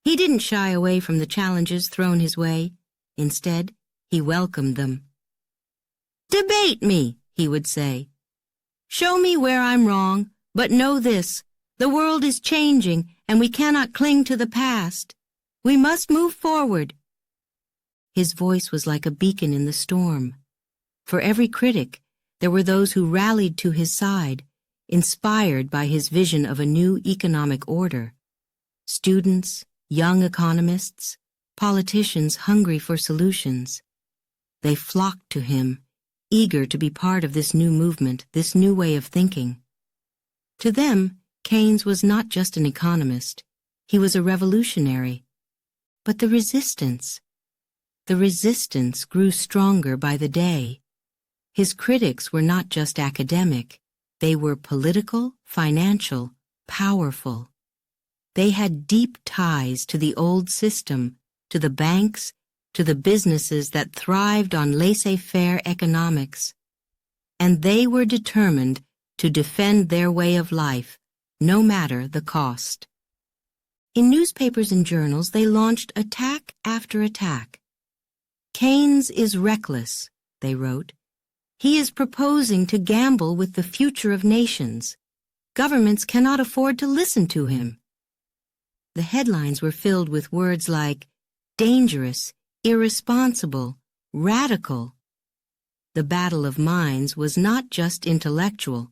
He didn't shy away from the challenges thrown his way. Instead, he welcomed them. "Debate me," he would say. "Show me where I'm wrong, but know this: the world is changing, and we cannot cling to the past. We must move forward." His voice was like a beacon in the storm. For every critic, there were those who rallied to his side, inspired by his vision of a new economic order. Students, young economists, politicians hungry for solutions. They flocked to him, eager to be part of this new movement, this new way of thinking. To them, Keynes was not just an economist, he was a revolutionary. But the resistance grew stronger by the day. His critics were not just academic, they were political, financial, powerful. They had deep ties to the old system, to the banks, to the businesses that thrived on laissez-faire economics. And they were determined to defend their way of life, no matter the cost. In newspapers and journals, they launched attack after attack. "Keynes is reckless," they wrote. "He is proposing to gamble with the future of nations. Governments cannot afford to listen to him." The headlines were filled with words like dangerous, irresponsible, radical. The battle of minds was not just intellectual.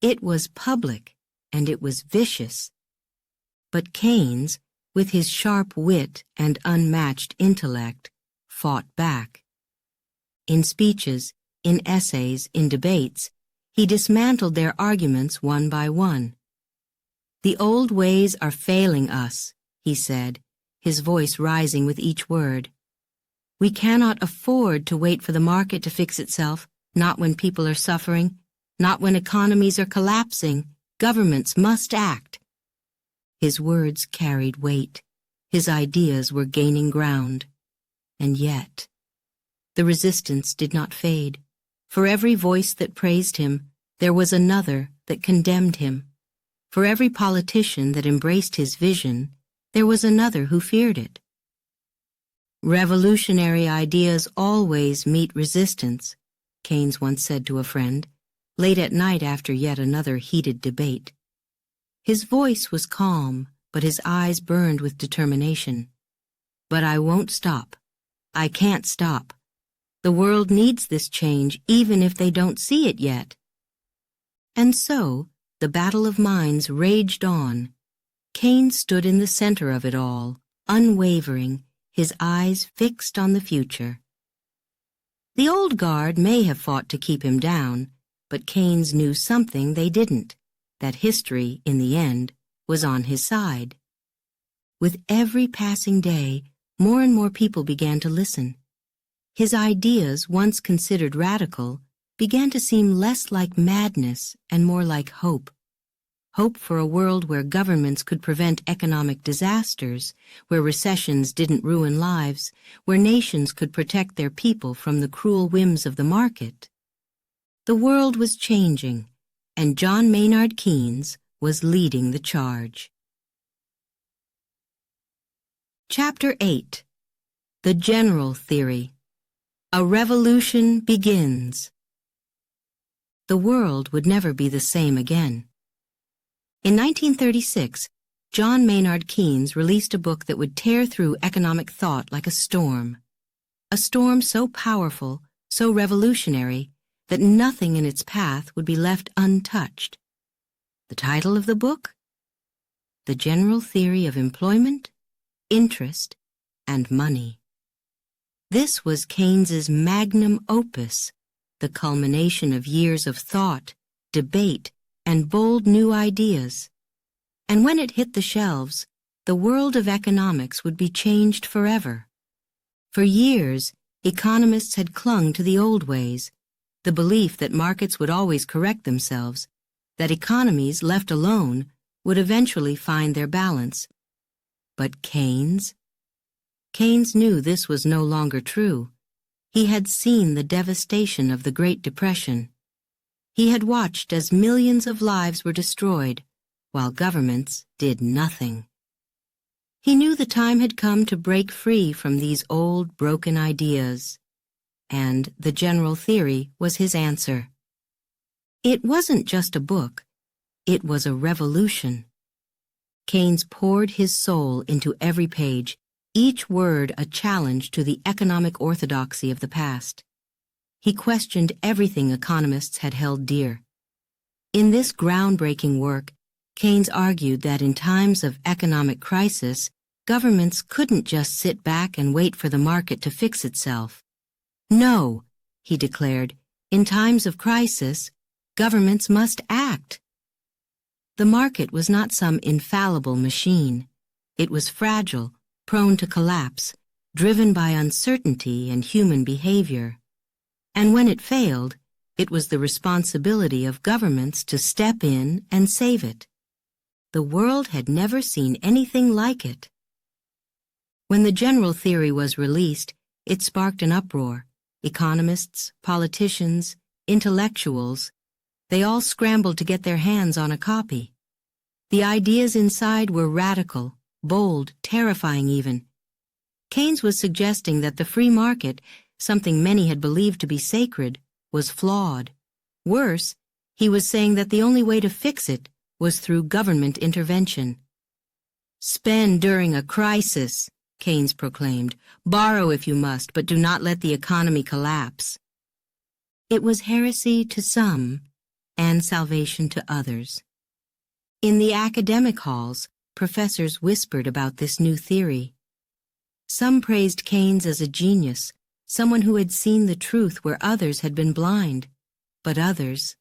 It was public, and it was vicious. But Keynes, with his sharp wit and unmatched intellect, fought back. In speeches, in essays, in debates, he dismantled their arguments one by one. "The old ways are failing us," he said, his voice rising with each word. "We cannot afford to wait for the market to fix itself, not when people are suffering, not when economies are collapsing. Governments must act." His words carried weight. His ideas were gaining ground. And yet, the resistance did not fade. For every voice that praised him, there was another that condemned him. For every politician that embraced his vision, there was another who feared it. "Revolutionary ideas always meet resistance," Keynes once said to a friend, late at night after yet another heated debate. His voice was calm, but his eyes burned with determination. "But I won't stop. I can't stop. The world needs this change even if they don't see it yet." And so, the battle of minds raged on. Keynes stood in the center of it all, unwavering, his eyes fixed on the future. The old guard may have fought to keep him down, but Keynes knew something they didn't, that history, in the end, was on his side. With every passing day, more and more people began to listen. His ideas, once considered radical, began to seem less like madness and more like hope. Hope for a world where governments could prevent economic disasters, where recessions didn't ruin lives, where nations could protect their people from the cruel whims of the market. The world was changing, and John Maynard Keynes was leading the charge. Chapter 8. The general theory. A revolution begins. The world would never be the same again. In 1936, John Maynard Keynes released a book that would tear through economic thought like a storm so powerful, so revolutionary, that nothing in its path would be left untouched. The title of the book? The General Theory of Employment, Interest, and Money. This was Keynes's magnum opus, the culmination of years of thought, debate, and bold new ideas. And when it hit the shelves, the world of economics would be changed forever. For years, economists had clung to the old ways, the belief that markets would always correct themselves, that economies left alone would eventually find their balance. But Keynes? Keynes knew this was no longer true. He had seen the devastation of the Great Depression. He had watched as millions of lives were destroyed, while governments did nothing. He knew the time had come to break free from these old, broken ideas, and the general theory was his answer. It wasn't just a book, it was a revolution. Keynes poured his soul into every page, each word a challenge to the economic orthodoxy of the past. He questioned everything economists had held dear. In this groundbreaking work, Keynes argued that in times of economic crisis, governments couldn't just sit back and wait for the market to fix itself. No, he declared, in times of crisis, governments must act. The market was not some infallible machine. It was fragile, prone to collapse, driven by uncertainty and human behavior. And when it failed, it was the responsibility of governments to step in and save it. The world had never seen anything like it. When the general theory was released, it sparked an uproar. Economists, politicians, intellectuals, they all scrambled to get their hands on a copy. The ideas inside were radical, bold, terrifying even. Keynes was suggesting that the free market, something many had believed to be sacred, was flawed. Worse, he was saying that the only way to fix it was through government intervention. Spend during a crisis, Keynes proclaimed. Borrow if you must, but do not let the economy collapse. It was heresy to some and salvation to others. In the academic halls, professors whispered about this new theory. Some praised Keynes as a genius, someone who had seen the truth where others had been blind. But others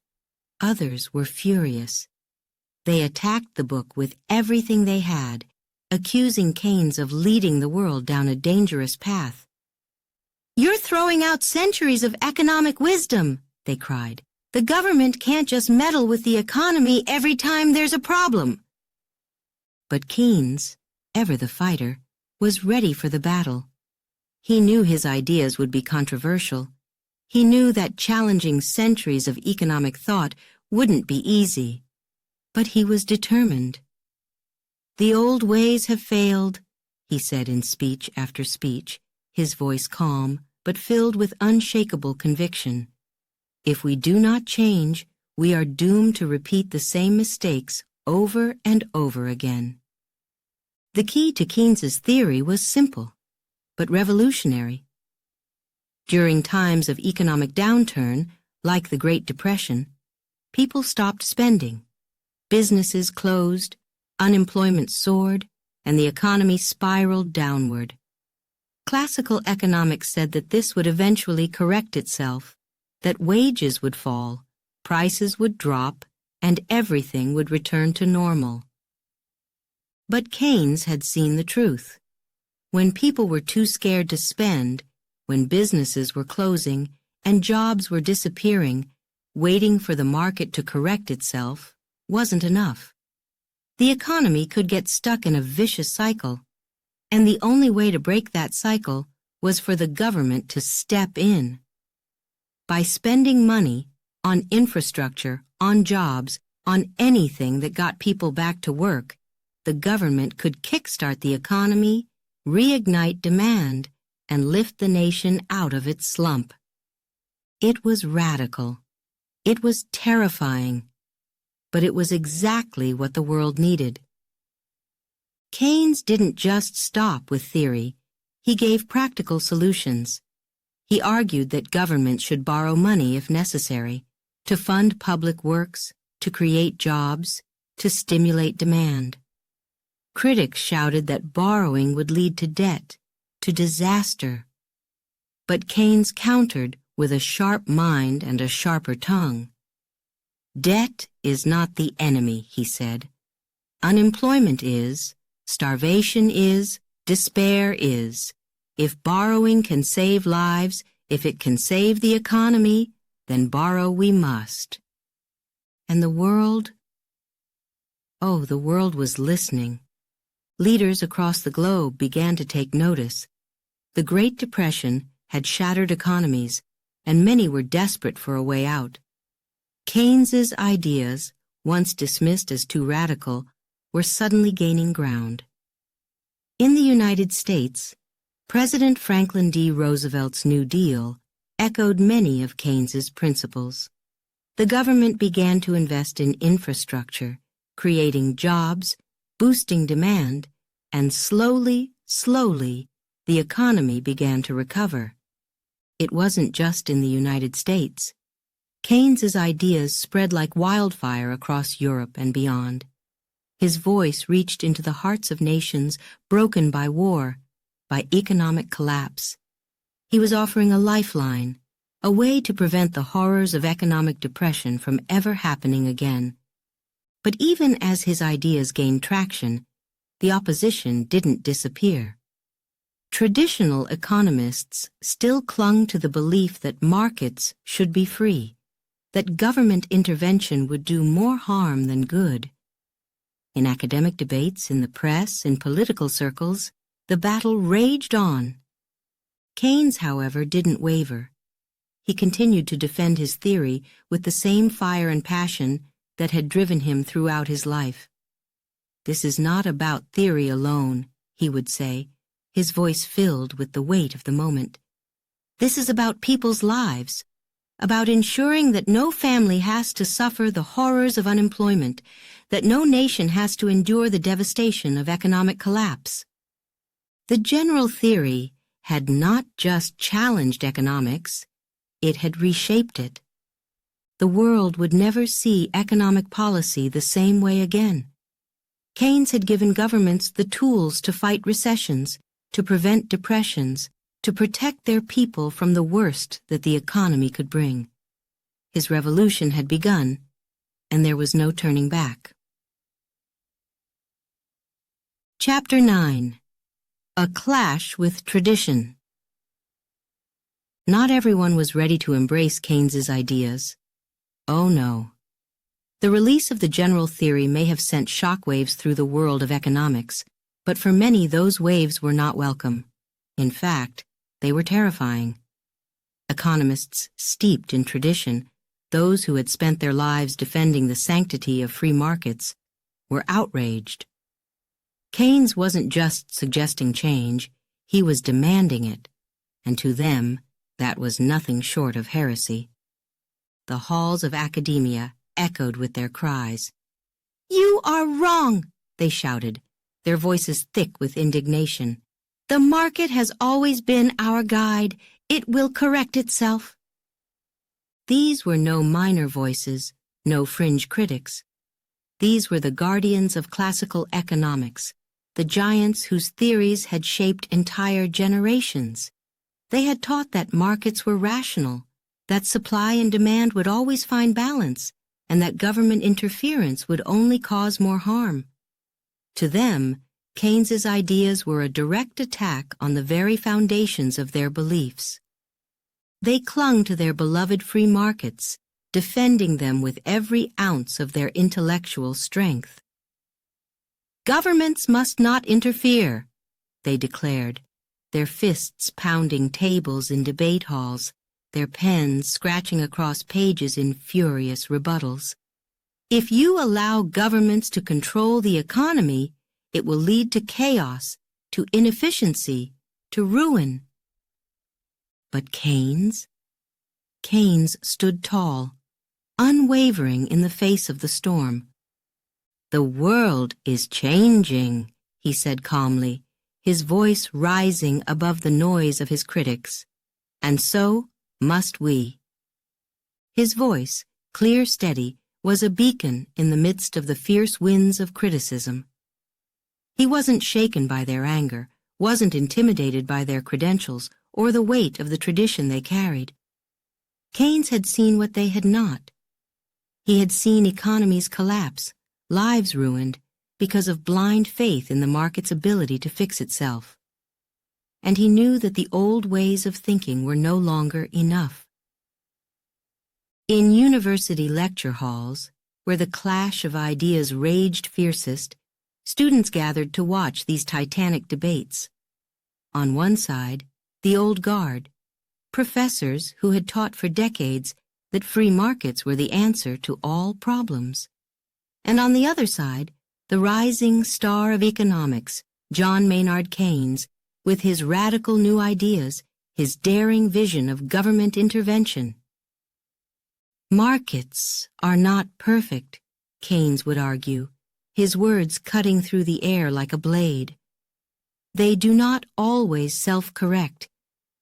were furious. They attacked the book with everything they had, accusing Keynes of leading the world down a dangerous path. "You're throwing out centuries of economic wisdom," they cried. "The government can't just meddle with the economy every time there's a problem." But Keynes, ever the fighter, was ready for the battle. He knew his ideas would be controversial. He knew that challenging centuries of economic thought wouldn't be easy. But he was determined. "The old ways have failed," he said in speech after speech, his voice calm but filled with unshakable conviction. "If we do not change, we are doomed to repeat the same mistakes over and over again." The key to Keynes's theory was simple, but revolutionary. During times of economic downturn, like the Great Depression, people stopped spending. Businesses closed, unemployment soared, and the economy spiraled downward. Classical economics said that this would eventually correct itself, that wages would fall, prices would drop, and everything would return to normal. But Keynes had seen the truth. When people were too scared to spend, when businesses were closing and jobs were disappearing, waiting for the market to correct itself wasn't enough. The economy could get stuck in a vicious cycle, and the only way to break that cycle was for the government to step in. By spending money on infrastructure, on jobs, on anything that got people back to work, the government could kickstart the economy, reignite demand, and lift the nation out of its slump. It was radical. It was terrifying. But it was exactly what the world needed. Keynes didn't just stop with theory. He gave practical solutions. He argued that government should borrow money if necessary, to fund public works, to create jobs, to stimulate demand. Critics shouted that borrowing would lead to debt, to disaster. But Keynes countered with a sharp mind and a sharper tongue. Debt is not the enemy, he said. Unemployment is, starvation is, despair is. If borrowing can save lives, if it can save the economy, then borrow we must. And the world? Oh, the world was listening. Leaders across the globe began to take notice. The Great Depression had shattered economies, and many were desperate for a way out. Keynes's ideas, once dismissed as too radical, were suddenly gaining ground. In the United States, President Franklin D. Roosevelt's New Deal echoed many of Keynes's principles. The government began to invest in infrastructure, creating jobs, boosting demand, and slowly, the economy began to recover. It wasn't just in the United States. Keynes's ideas spread like wildfire across Europe and beyond. His voice reached into the hearts of nations broken by war, by economic collapse. He was offering a lifeline, a way to prevent the horrors of economic depression from ever happening again. But even as his ideas gained traction, the opposition didn't disappear. Traditional economists still clung to the belief that markets should be free, that government intervention would do more harm than good. In academic debates, in the press, in political circles, the battle raged on. Keynes, however, didn't waver. He continued to defend his theory with the same fire and passion that had driven him throughout his life. "This is not about theory alone," he would say, his voice filled with the weight of the moment. "This is about people's lives, about ensuring that no family has to suffer the horrors of unemployment, that no nation has to endure the devastation of economic collapse." The general theory had not just challenged economics, it had reshaped it. The world would never see economic policy the same way again. Keynes had given governments the tools to fight recessions, to prevent depressions, to protect their people from the worst that the economy could bring. His revolution had begun, and there was no turning back. Chapter 9. A Clash with Tradition. Not everyone was ready to embrace Keynes's ideas. Oh no. The release of the general theory may have sent shockwaves through the world of economics, but for many those waves were not welcome. In fact, they were terrifying. Economists steeped in tradition, those who had spent their lives defending the sanctity of free markets, were outraged. Keynes wasn't just suggesting change, he was demanding it, and to them, that was nothing short of heresy. The halls of academia echoed with their cries. "You are wrong," they shouted, their voices thick with indignation. "The market has always been our guide. It will correct itself." These were no minor voices, no fringe critics. These were the guardians of classical economics, the giants whose theories had shaped entire generations. They had taught that markets were rational, that supply and demand would always find balance, and that government interference would only cause more harm. To them, Keynes's ideas were a direct attack on the very foundations of their beliefs. They clung to their beloved free markets, defending them with every ounce of their intellectual strength. "Governments must not interfere," they declared, their fists pounding tables in debate halls, their pens scratching across pages in furious rebuttals. "If you allow governments to control the economy, it will lead to chaos, to inefficiency, to ruin. But Keynes? Keynes stood tall, unwavering in the face of the storm. "The world is changing," he said calmly, his voice rising above the noise of his critics. "And so must we." His voice, clear, steady, was a beacon in the midst of the fierce winds of criticism. He wasn't shaken by their anger, wasn't intimidated by their credentials or the weight of the tradition they carried. Keynes had seen what they had not. He had seen economies collapse, lives ruined, because of blind faith in the market's ability to fix itself. And he knew that the old ways of thinking were no longer enough. In university lecture halls, where the clash of ideas raged fiercest, students gathered to watch these titanic debates. On one side, the old guard, professors who had taught for decades that free markets were the answer to all problems. And on the other side, the rising star of economics, John Maynard Keynes, with his radical new ideas, his daring vision of government intervention. "Markets are not perfect," Keynes would argue, his words cutting through the air like a blade. "They do not always self-correct.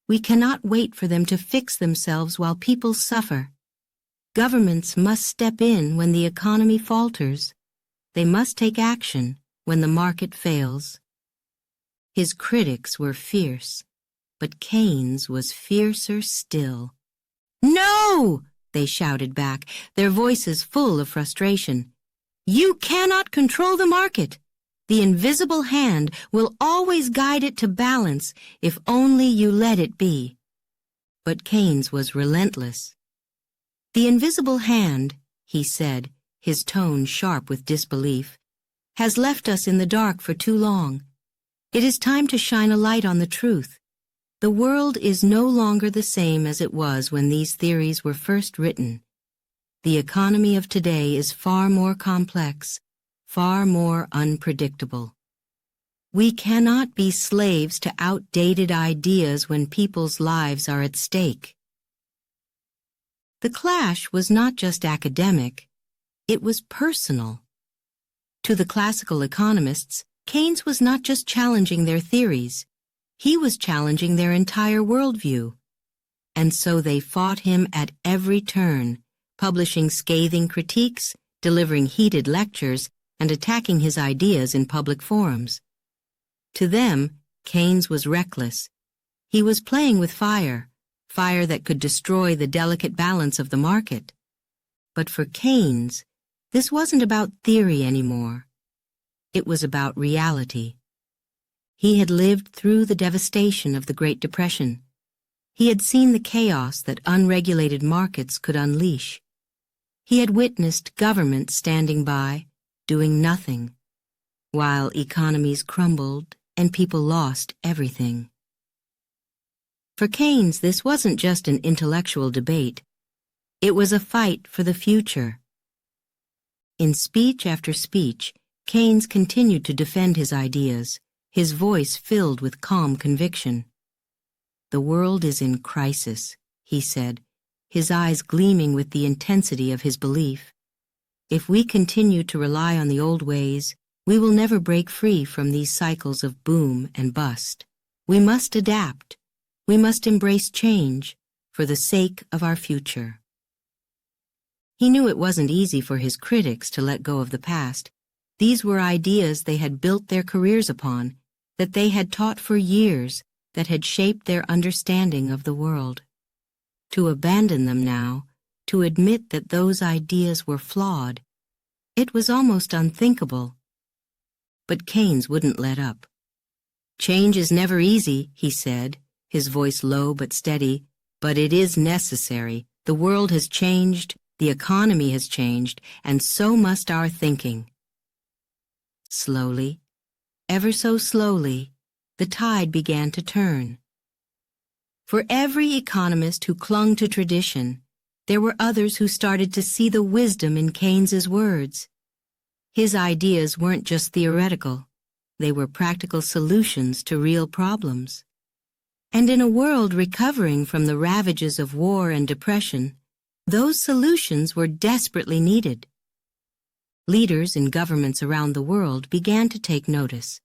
We cannot wait for them to fix themselves while people suffer. Governments must step in when the economy falters. They must take action when the market fails." His critics were fierce, but Keynes was fiercer still. "No!" they shouted back, their voices full of frustration. "You cannot control the market. The invisible hand will always guide it to balance if only you let it be." But Keynes was relentless. "The invisible hand," he said, his tone sharp with disbelief, "has left us in the dark for too long. It is time to shine a light on the truth. The world is no longer the same as it was when these theories were first written. The economy of today is far more complex, far more unpredictable. We cannot be slaves to outdated ideas when people's lives are at stake." The clash was not just academic, it was personal. To the classical economists, Keynes was not just challenging their theories, he was challenging their entire worldview. And so they fought him at every turn, publishing scathing critiques, delivering heated lectures, and attacking his ideas in public forums. To them, Keynes was reckless. He was playing with fire, fire that could destroy the delicate balance of the market. But for Keynes, this wasn't about theory anymore. It was about reality. He had lived through the devastation of the Great Depression. He had seen the chaos that unregulated markets could unleash. He had witnessed governments standing by, doing nothing, while economies crumbled and people lost everything. For Keynes, this wasn't just an intellectual debate. It was a fight for the future. In speech after speech, Keynes continued to defend his ideas, his voice filled with calm conviction. "The world is in crisis," he said, his eyes gleaming with the intensity of his belief. "If we continue to rely on the old ways, we will never break free from these cycles of boom and bust. We must adapt. We must embrace change for the sake of our future." He knew it wasn't easy for his critics to let go of the past. These were ideas they had built their careers upon, that they had taught for years, that had shaped their understanding of the world. To abandon them now, to admit that those ideas were flawed, it was almost unthinkable. But Keynes wouldn't let up. "Change is never easy," he said, his voice low but steady, "but it is necessary. The world has changed, the economy has changed, and so must our thinking." Slowly, ever so slowly, the tide began to turn. For every economist who clung to tradition, there were others who started to see the wisdom in Keynes's words. His ideas weren't just theoretical, they were practical solutions to real problems. And in a world recovering from the ravages of war and depression, those solutions were desperately needed. Leaders in governments around the world began to take notice.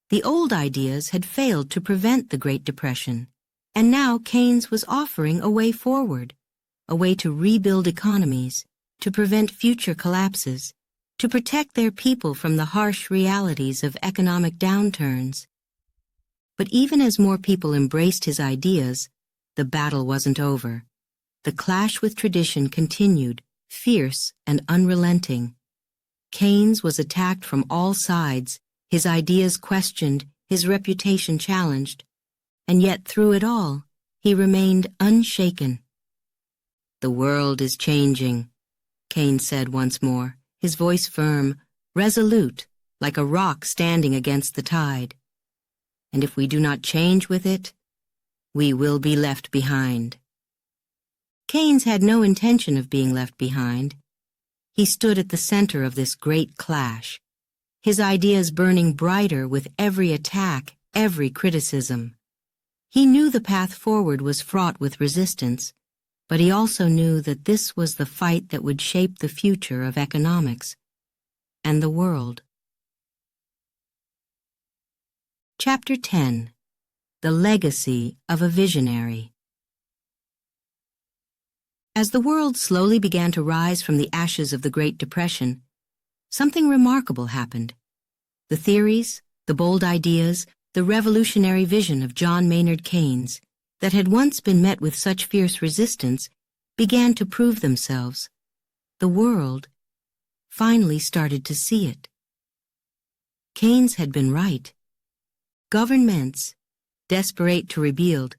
The old ideas had failed to prevent the Great Depression, and now Keynes was offering a way forward, a way to rebuild economies, to prevent future collapses, to protect their people from the harsh realities of economic downturns. But even as more people embraced his ideas, the battle wasn't over. The clash with tradition continued, fierce and unrelenting. Keynes was attacked from all sides, his ideas questioned, his reputation challenged, and yet through it all, he remained unshaken. "The world is changing," Keynes said once more, his voice firm, resolute, like a rock standing against the tide. "And if we do not change with it, we will be left behind." Keynes had no intention of being left behind. He stood at the center of this great clash, his ideas burning brighter with every attack, every criticism. He knew the path forward was fraught with resistance, but he also knew that this was the fight that would shape the future of economics and the world. Chapter 10. The Legacy of a Visionary. As the world slowly began to rise from the ashes of the Great Depression, something remarkable happened. The theories, the bold ideas, the revolutionary vision of John Maynard Keynes, that had once been met with such fierce resistance, began to prove themselves. The world finally started to see it. Keynes had been right. Governments, desperate to rebuild,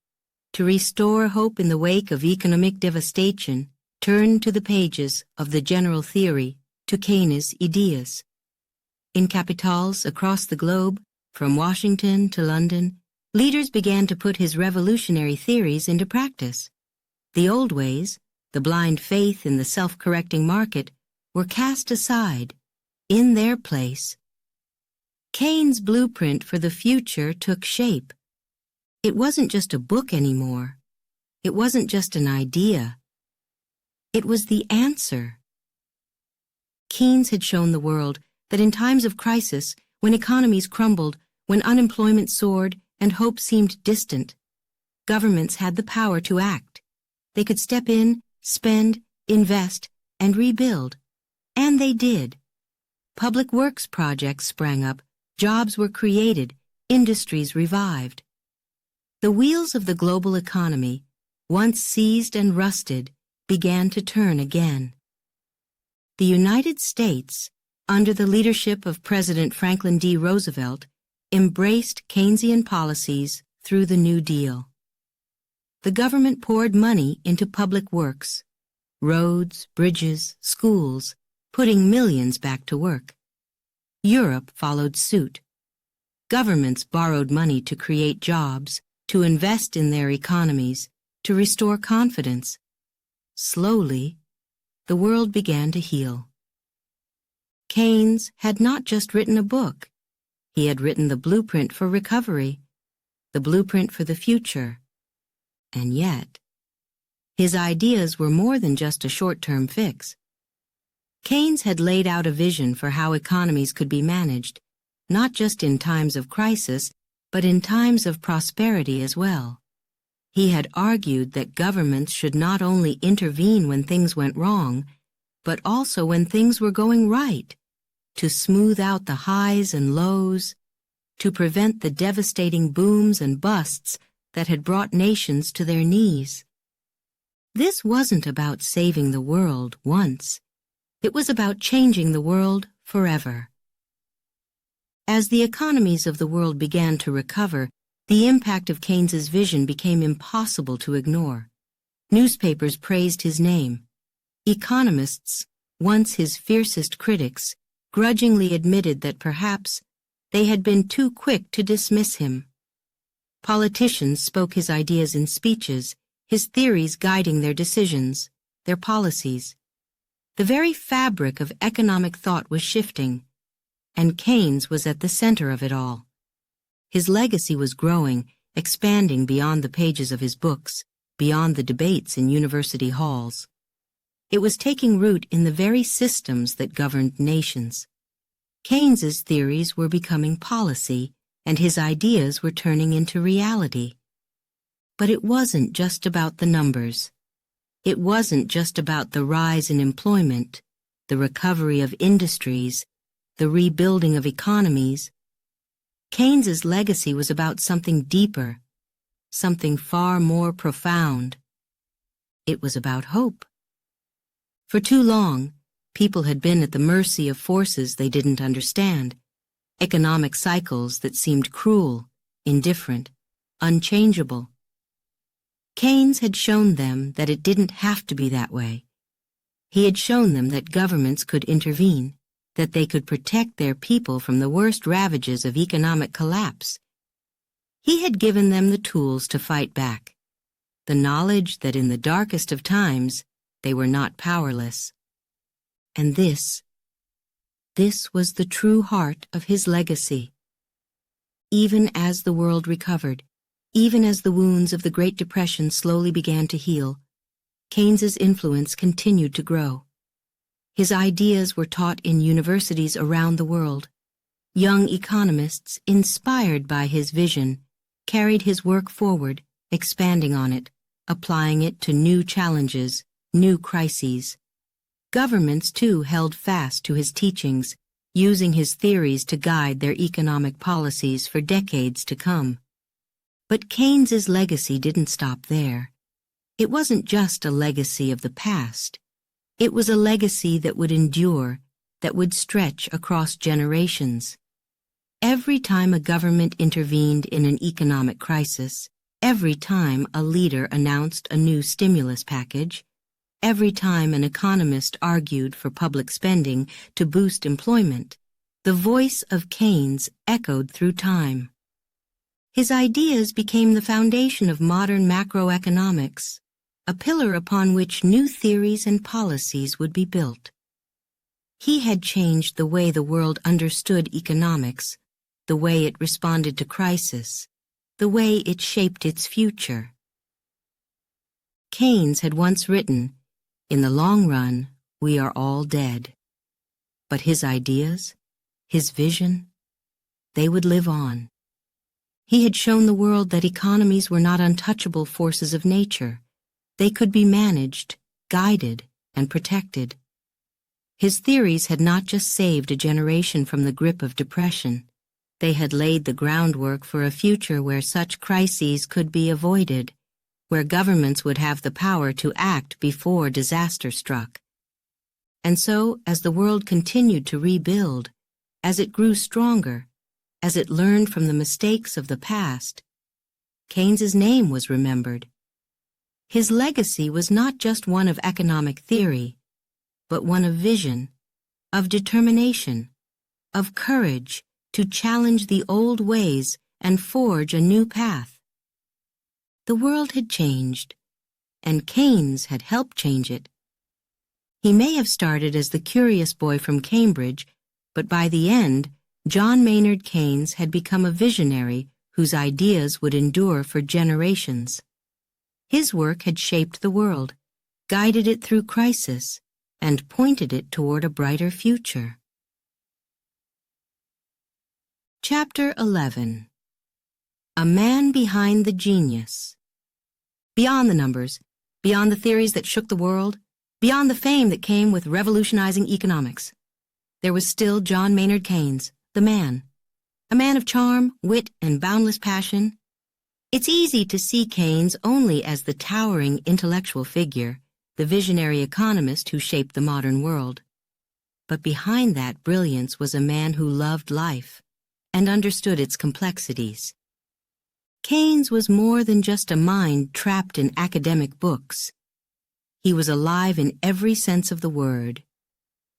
to restore hope in the wake of economic devastation, turned to the pages of the general theory, to Keynes' ideas. In capitals across the globe, from Washington to London, leaders began to put his revolutionary theories into practice. The old ways, the blind faith in the self-correcting market, were cast aside. In their place, Keynes' blueprint for the future took shape. It wasn't just a book anymore. It wasn't just an idea. It was the answer. Keynes had shown the world that in times of crisis, when economies crumbled, when unemployment soared and hope seemed distant, governments had the power to act. They could step in, spend, invest, and rebuild. And they did. Public works projects sprang up, jobs were created, industries revived. The wheels of the global economy, once seized and rusted, began to turn again. The United States, under the leadership of President Franklin D. Roosevelt, embraced Keynesian policies through the New Deal. The government poured money into public works, roads, bridges, schools, putting millions back to work. Europe followed suit. Governments borrowed money to create jobs, to invest in their economies, to restore confidence. Slowly, the world began to heal. Keynes had not just written a book. He had written the blueprint for recovery, the blueprint for the future. And yet, his ideas were more than just a short-term fix. Keynes had laid out a vision for how economies could be managed, not just in times of crisis, but in times of prosperity as well. He had argued that governments should not only intervene when things went wrong, but also when things were going right, to smooth out the highs and lows, to prevent the devastating booms and busts that had brought nations to their knees. This wasn't about saving the world once. It was about changing the world forever. As the economies of the world began to recover, the impact of Keynes's vision became impossible to ignore. Newspapers praised his name. Economists, once his fiercest critics, grudgingly admitted that perhaps they had been too quick to dismiss him. Politicians spoke his ideas in speeches, his theories guiding their decisions, their policies. The very fabric of economic thought was shifting, and Keynes was at the center of it all. His legacy was growing, expanding beyond the pages of his books, beyond the debates in university halls. It was taking root in the very systems that governed nations. Keynes's theories were becoming policy, and his ideas were turning into reality. But it wasn't just about the numbers. It wasn't just about the rise in employment, the recovery of industries, the rebuilding of economies. Keynes's legacy was about something deeper, something far more profound. It was about hope. For too long, people had been at the mercy of forces they didn't understand, economic cycles that seemed cruel, indifferent, unchangeable. Keynes had shown them that it didn't have to be that way. He had shown them that governments could intervene, that they could protect their people from the worst ravages of economic collapse. He had given them the tools to fight back, the knowledge that in the darkest of times they were not powerless. And this was the true heart of his legacy. Even as the world recovered, even as the wounds of the Great Depression slowly began to heal, Keynes's influence continued to grow. His ideas were taught in universities around the world. Young economists, inspired by his vision, carried his work forward, expanding on it, applying it to new challenges, new crises. Governments, too, held fast to his teachings, using his theories to guide their economic policies for decades to come. But Keynes's legacy didn't stop there. It wasn't just a legacy of the past. It was a legacy that would endure, that would stretch across generations. Every time a government intervened in an economic crisis, every time a leader announced a new stimulus package, every time an economist argued for public spending to boost employment, the voice of Keynes echoed through time. His ideas became the foundation of modern macroeconomics, a pillar upon which new theories and policies would be built. He had changed the way the world understood economics, the way it responded to crisis, the way it shaped its future. Keynes had once written, "In the long run, we are all dead." But his ideas, his vision, they would live on. He had shown the world that economies were not untouchable forces of nature. They could be managed, guided, and protected. His theories had not just saved a generation from the grip of depression. They had laid the groundwork for a future where such crises could be avoided, where governments would have the power to act before disaster struck. And so, as the world continued to rebuild, as it grew stronger, as it learned from the mistakes of the past, Keynes's name was remembered. His legacy was not just one of economic theory, but one of vision, of determination, of courage to challenge the old ways and forge a new path. The world had changed, and Keynes had helped change it. He may have started as the curious boy from Cambridge, but by the end, John Maynard Keynes had become a visionary whose ideas would endure for generations. His work had shaped the world, guided it through crisis, and pointed it toward a brighter future. Chapter 11. A Man Behind the Genius. Beyond the numbers, beyond the theories that shook the world, beyond the fame that came with revolutionizing economics, there was still John Maynard Keynes, the man. A man of charm, wit, and boundless passion. It's easy to see Keynes only as the towering intellectual figure, the visionary economist who shaped the modern world. But behind that brilliance was a man who loved life and understood its complexities. Keynes was more than just a mind trapped in academic books. He was alive in every sense of the word.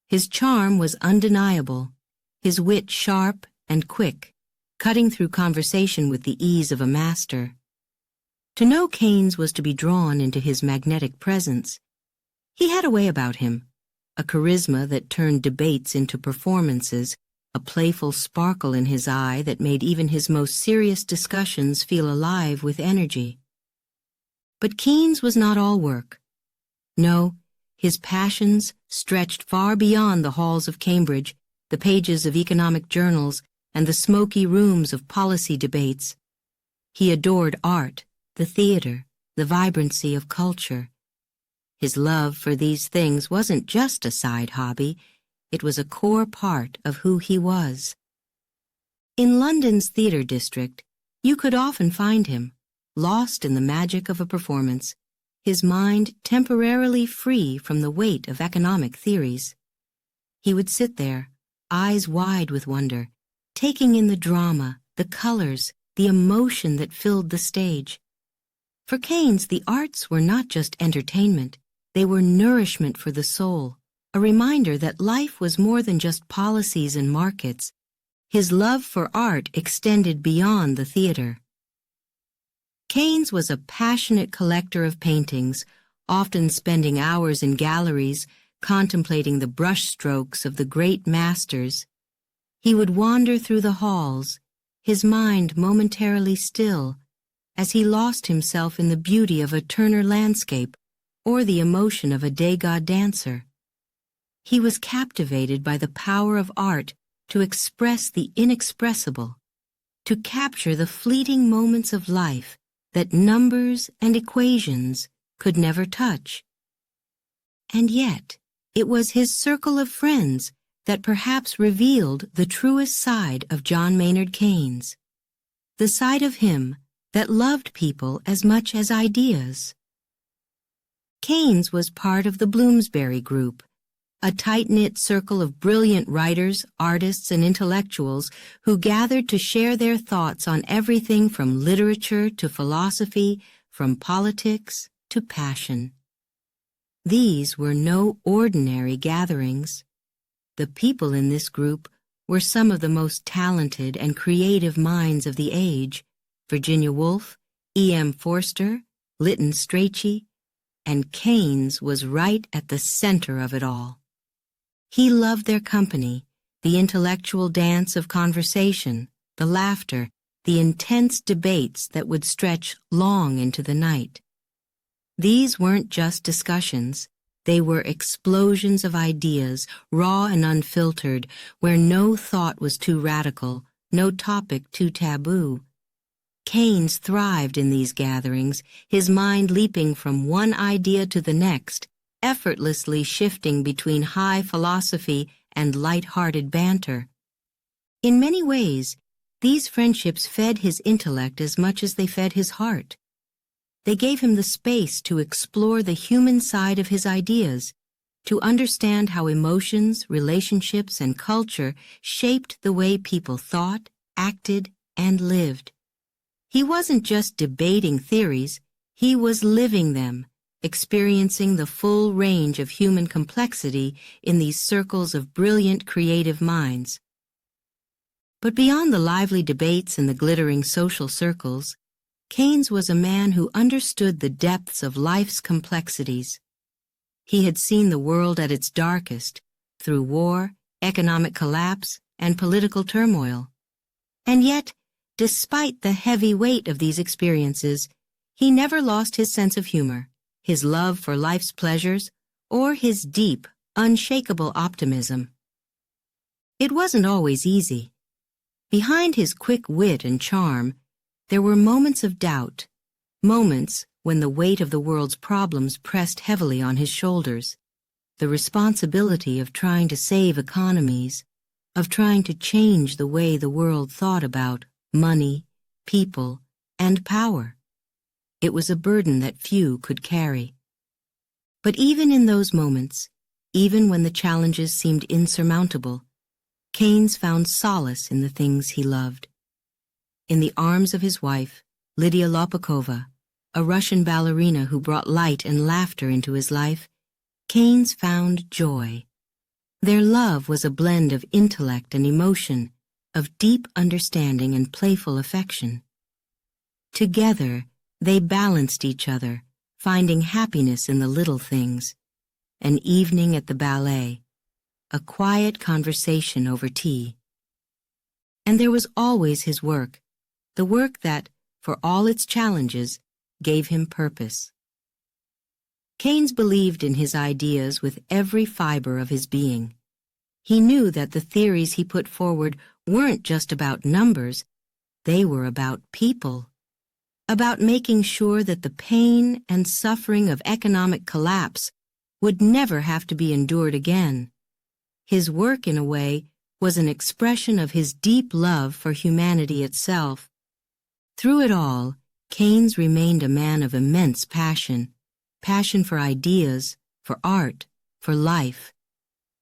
His charm was undeniable, his wit sharp and quick, cutting through conversation with the ease of a master. To know Keynes was to be drawn into his magnetic presence. He had a way about him, a charisma that turned debates into performances, a playful sparkle in his eye that made even his most serious discussions feel alive with energy. But Keynes was not all work. No, his passions stretched far beyond the halls of Cambridge, the pages of economic journals, and the smoky rooms of policy debates. He adored art, the theater, the vibrancy of culture. His love for these things wasn't just a side hobby, it was a core part of who he was. In London's theater district, you could often find him, lost in the magic of a performance, his mind temporarily free from the weight of economic theories. He would sit there, eyes wide with wonder, taking in the drama, the colors, the emotion that filled the stage. For Keynes, the arts were not just entertainment, they were nourishment for the soul, a reminder that life was more than just policies and markets. His love for art extended beyond the theater. Keynes was a passionate collector of paintings, often spending hours in galleries contemplating the brushstrokes of the great masters. He would wander through the halls, his mind momentarily still, as he lost himself in the beauty of a Turner landscape or the emotion of a Degas dancer. He was captivated by the power of art to express the inexpressible, to capture the fleeting moments of life that numbers and equations could never touch. And yet, it was his circle of friends that perhaps revealed the truest side of John Maynard Keynes, the side of him that loved people as much as ideas. Keynes was part of the Bloomsbury Group, a tight-knit circle of brilliant writers, artists, and intellectuals who gathered to share their thoughts on everything from literature to philosophy, from politics to passion. These were no ordinary gatherings. The people in this group were some of the most talented and creative minds of the age: Virginia Woolf, E.M. Forster, Lytton Strachey, and Keynes was right at the center of it all. He loved their company, the intellectual dance of conversation, the laughter, the intense debates that would stretch long into the night. These weren't just discussions, they were explosions of ideas, raw and unfiltered, where no thought was too radical, no topic too taboo. Keynes thrived in these gatherings, his mind leaping from one idea to the next, effortlessly shifting between high philosophy and light-hearted banter. In many ways, these friendships fed his intellect as much as they fed his heart. They gave him the space to explore the human side of his ideas, to understand how emotions, relationships, and culture shaped the way people thought, acted, and lived. He wasn't just debating theories, he was living them, experiencing the full range of human complexity in these circles of brilliant creative minds. But beyond the lively debates and the glittering social circles, Keynes was a man who understood the depths of life's complexities. He had seen the world at its darkest, through war, economic collapse, and political turmoil. And yet, despite the heavy weight of these experiences, he never lost his sense of humor, his love for life's pleasures, or his deep, unshakable optimism. It wasn't always easy. Behind his quick wit and charm, there were moments of doubt, moments when the weight of the world's problems pressed heavily on his shoulders, the responsibility of trying to save economies, of trying to change the way the world thought about money, people, and power. It was a burden that few could carry. But even in those moments, even when the challenges seemed insurmountable, Keynes found solace in the things he loved. In the arms of his wife, Lydia Lopakova, a Russian ballerina who brought light and laughter into his life, Keynes found joy. Their love was a blend of intellect and emotion, of deep understanding and playful affection. Together, they balanced each other, finding happiness in the little things: an evening at the ballet, a quiet conversation over tea, And there was always his work, the work that, for all its challenges, gave him purpose. Keynes believed in his ideas with every fiber of his being. He knew that the theories he put forward weren't just about numbers, they were about people, about making sure that the pain and suffering of economic collapse would never have to be endured again. His work, in a way, was an expression of his deep love for humanity itself. Through it all, Keynes remained a man of immense passion for ideas, for art, for life.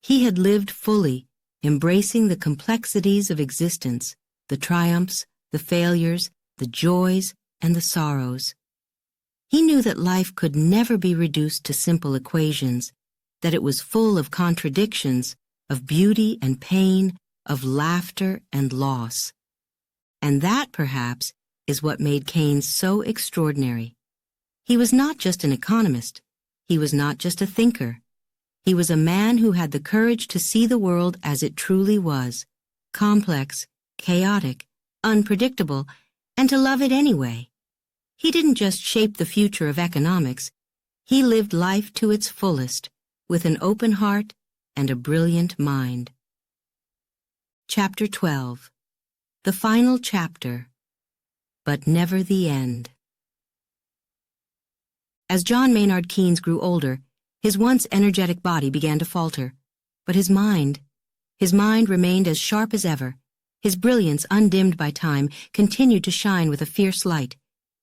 He had lived fully, embracing the complexities of existence, the triumphs, the failures, the joys, and the sorrows. He knew that life could never be reduced to simple equations, that it was full of contradictions, of beauty and pain, of laughter and loss. And that, perhaps, is what made Keynes so extraordinary. He was not just an economist. He was not just a thinker. He was a man who had the courage to see the world as it truly was, complex, chaotic, unpredictable, and to love it anyway. He didn't just shape the future of economics. He lived life to its fullest, with an open heart and a brilliant mind. Chapter 12. The final chapter, but never the end. As John Maynard Keynes grew older, his once energetic body began to falter, but his mind remained as sharp as ever. His brilliance, undimmed by time, continued to shine with a fierce light.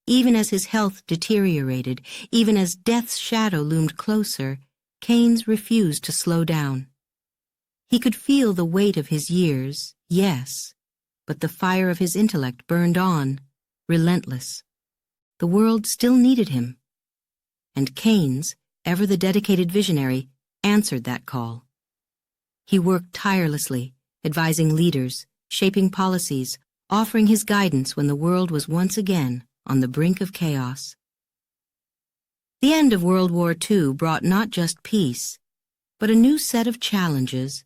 Even as his health deteriorated, even as death's shadow loomed closer, Keynes refused to slow down. He could feel the weight of his years, yes, but the fire of his intellect burned on, relentless. The world still needed him. And Keynes, ever the dedicated visionary, answered that call. He worked tirelessly, advising leaders, shaping policies, offering his guidance when the world was once again on the brink of chaos. The end of World War II brought not just peace, but a new set of challenges,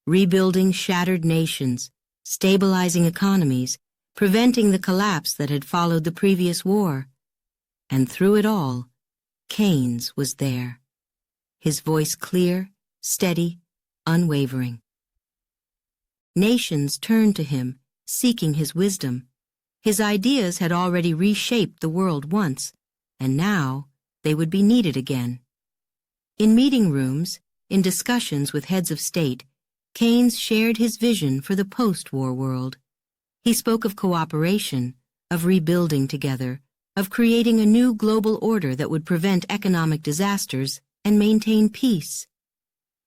rebuilding shattered nations, stabilizing economies, preventing the collapse that had followed the previous war. And through it all, Keynes was there, his voice clear, steady, unwavering. Nations turned to him, seeking his wisdom. His ideas had already reshaped the world once, and now they would be needed again. In meeting rooms, in discussions with heads of state, Keynes shared his vision for the post-war world. He spoke of cooperation, of rebuilding together, of creating a new global order that would prevent economic disasters and maintain peace.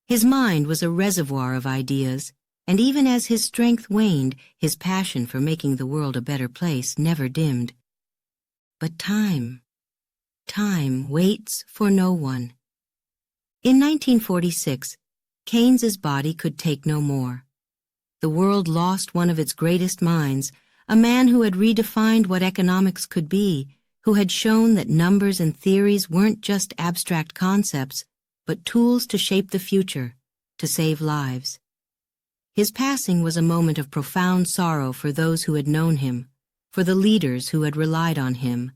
His mind was a reservoir of ideas, and even as his strength waned, his passion for making the world a better place never dimmed. But time waits for no one. In 1946, Keynes's body could take no more. The world lost one of its greatest minds, a man who had redefined what economics could be, who had shown that numbers and theories weren't just abstract concepts, but tools to shape the future, to save lives. His passing was a moment of profound sorrow for those who had known him, for the leaders who had relied on him,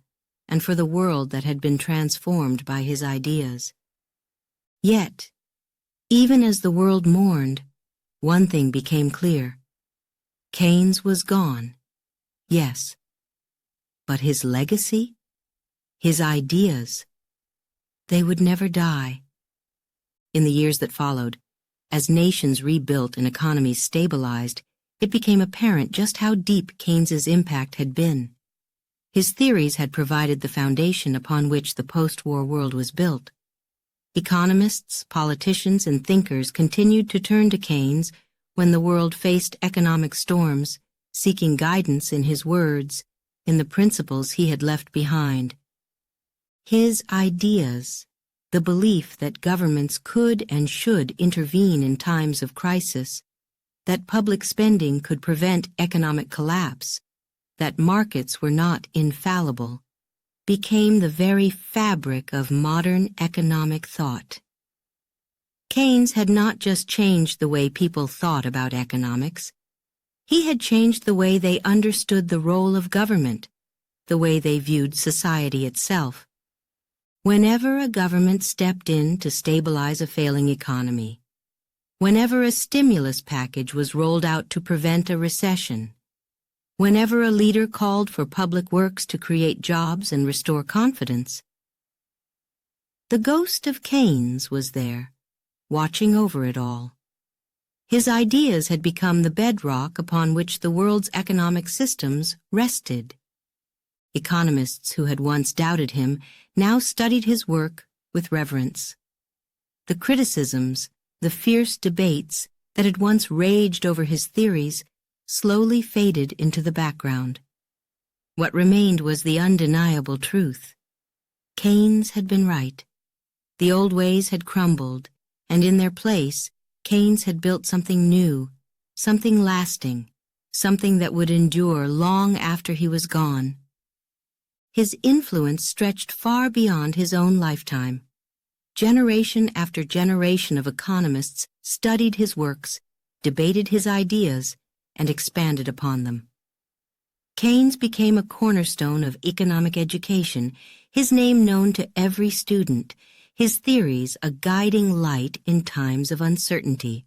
and for the world that had been transformed by his ideas. Yet, even as the world mourned, one thing became clear. Keynes was gone, yes, but his legacy, his ideas, they would never die. In the years that followed, as nations rebuilt and economies stabilized, it became apparent just how deep Keynes's impact had been. His theories had provided the foundation upon which the post-war world was built. Economists, politicians, and thinkers continued to turn to Keynes when the world faced economic storms, seeking guidance in his words, in the principles he had left behind. His ideas, the belief that governments could and should intervene in times of crisis, that public spending could prevent economic collapse, that markets were not infallible, became the very fabric of modern economic thought. Keynes had not just changed the way people thought about economics. He had changed the way they understood the role of government, the way they viewed society itself. Whenever a government stepped in to stabilize a failing economy, whenever a stimulus package was rolled out to prevent a recession, whenever a leader called for public works to create jobs and restore confidence, the ghost of Keynes was there, watching over it all. His ideas had become the bedrock upon which the world's economic systems rested. Economists who had once doubted him now studied his work with reverence. The criticisms, the fierce debates that had once raged over his theories slowly faded into the background. What remained was the undeniable truth. Keynes had been right. The old ways had crumbled, and in their place, Keynes had built something new, something lasting, something that would endure long after he was gone. His influence stretched far beyond his own lifetime. Generation after generation of economists studied his works, debated his ideas, and expanded upon them. Keynes became a cornerstone of economic education, his name known to every student, his theories a guiding light in times of uncertainty.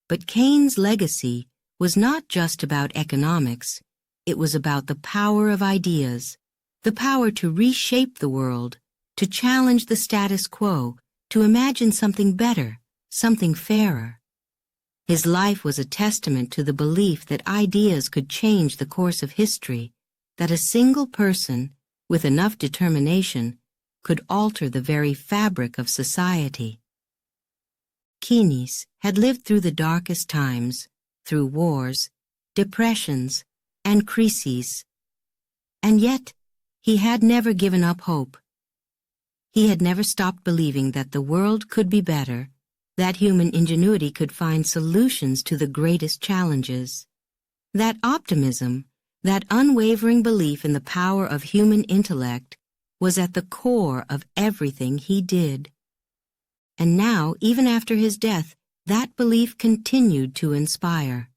But Keynes' legacy was not just about economics, it was about the power of ideas, the power to reshape the world, to challenge the status quo, to imagine something better, something fairer. His life was a testament to the belief that ideas could change the course of history, that a single person, with enough determination, could alter the very fabric of society. Keynes had lived through the darkest times, through wars, depressions, and crises, and yet he had never given up hope. He had never stopped believing that the world could be better, that human ingenuity could find solutions to the greatest challenges. That optimism, that unwavering belief in the power of human intellect, was at the core of everything he did. And now, even after his death, that belief continued to inspire.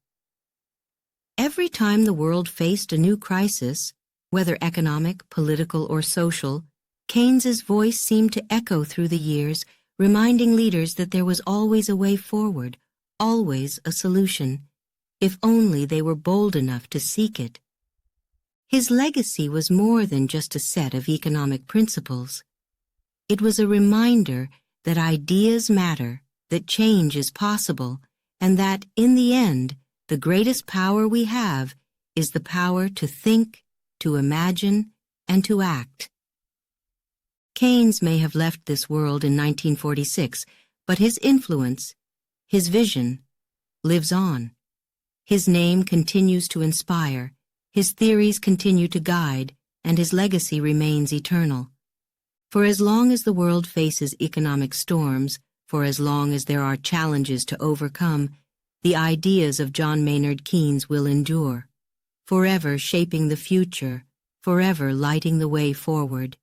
Every time the world faced a new crisis, whether economic, political, or social, Keynes's voice seemed to echo through the years, reminding leaders that there was always a way forward, always a solution, if only they were bold enough to seek it. His legacy was more than just a set of economic principles. It was a reminder that ideas matter, that change is possible, and that, in the end, the greatest power we have is the power to think, to imagine, and to act. Keynes may have left this world in 1946, but his influence, his vision, lives on. His name continues to inspire, his theories continue to guide, and his legacy remains eternal. For as long as the world faces economic storms, for as long as there are challenges to overcome, the ideas of John Maynard Keynes will endure, forever shaping the future, forever lighting the way forward.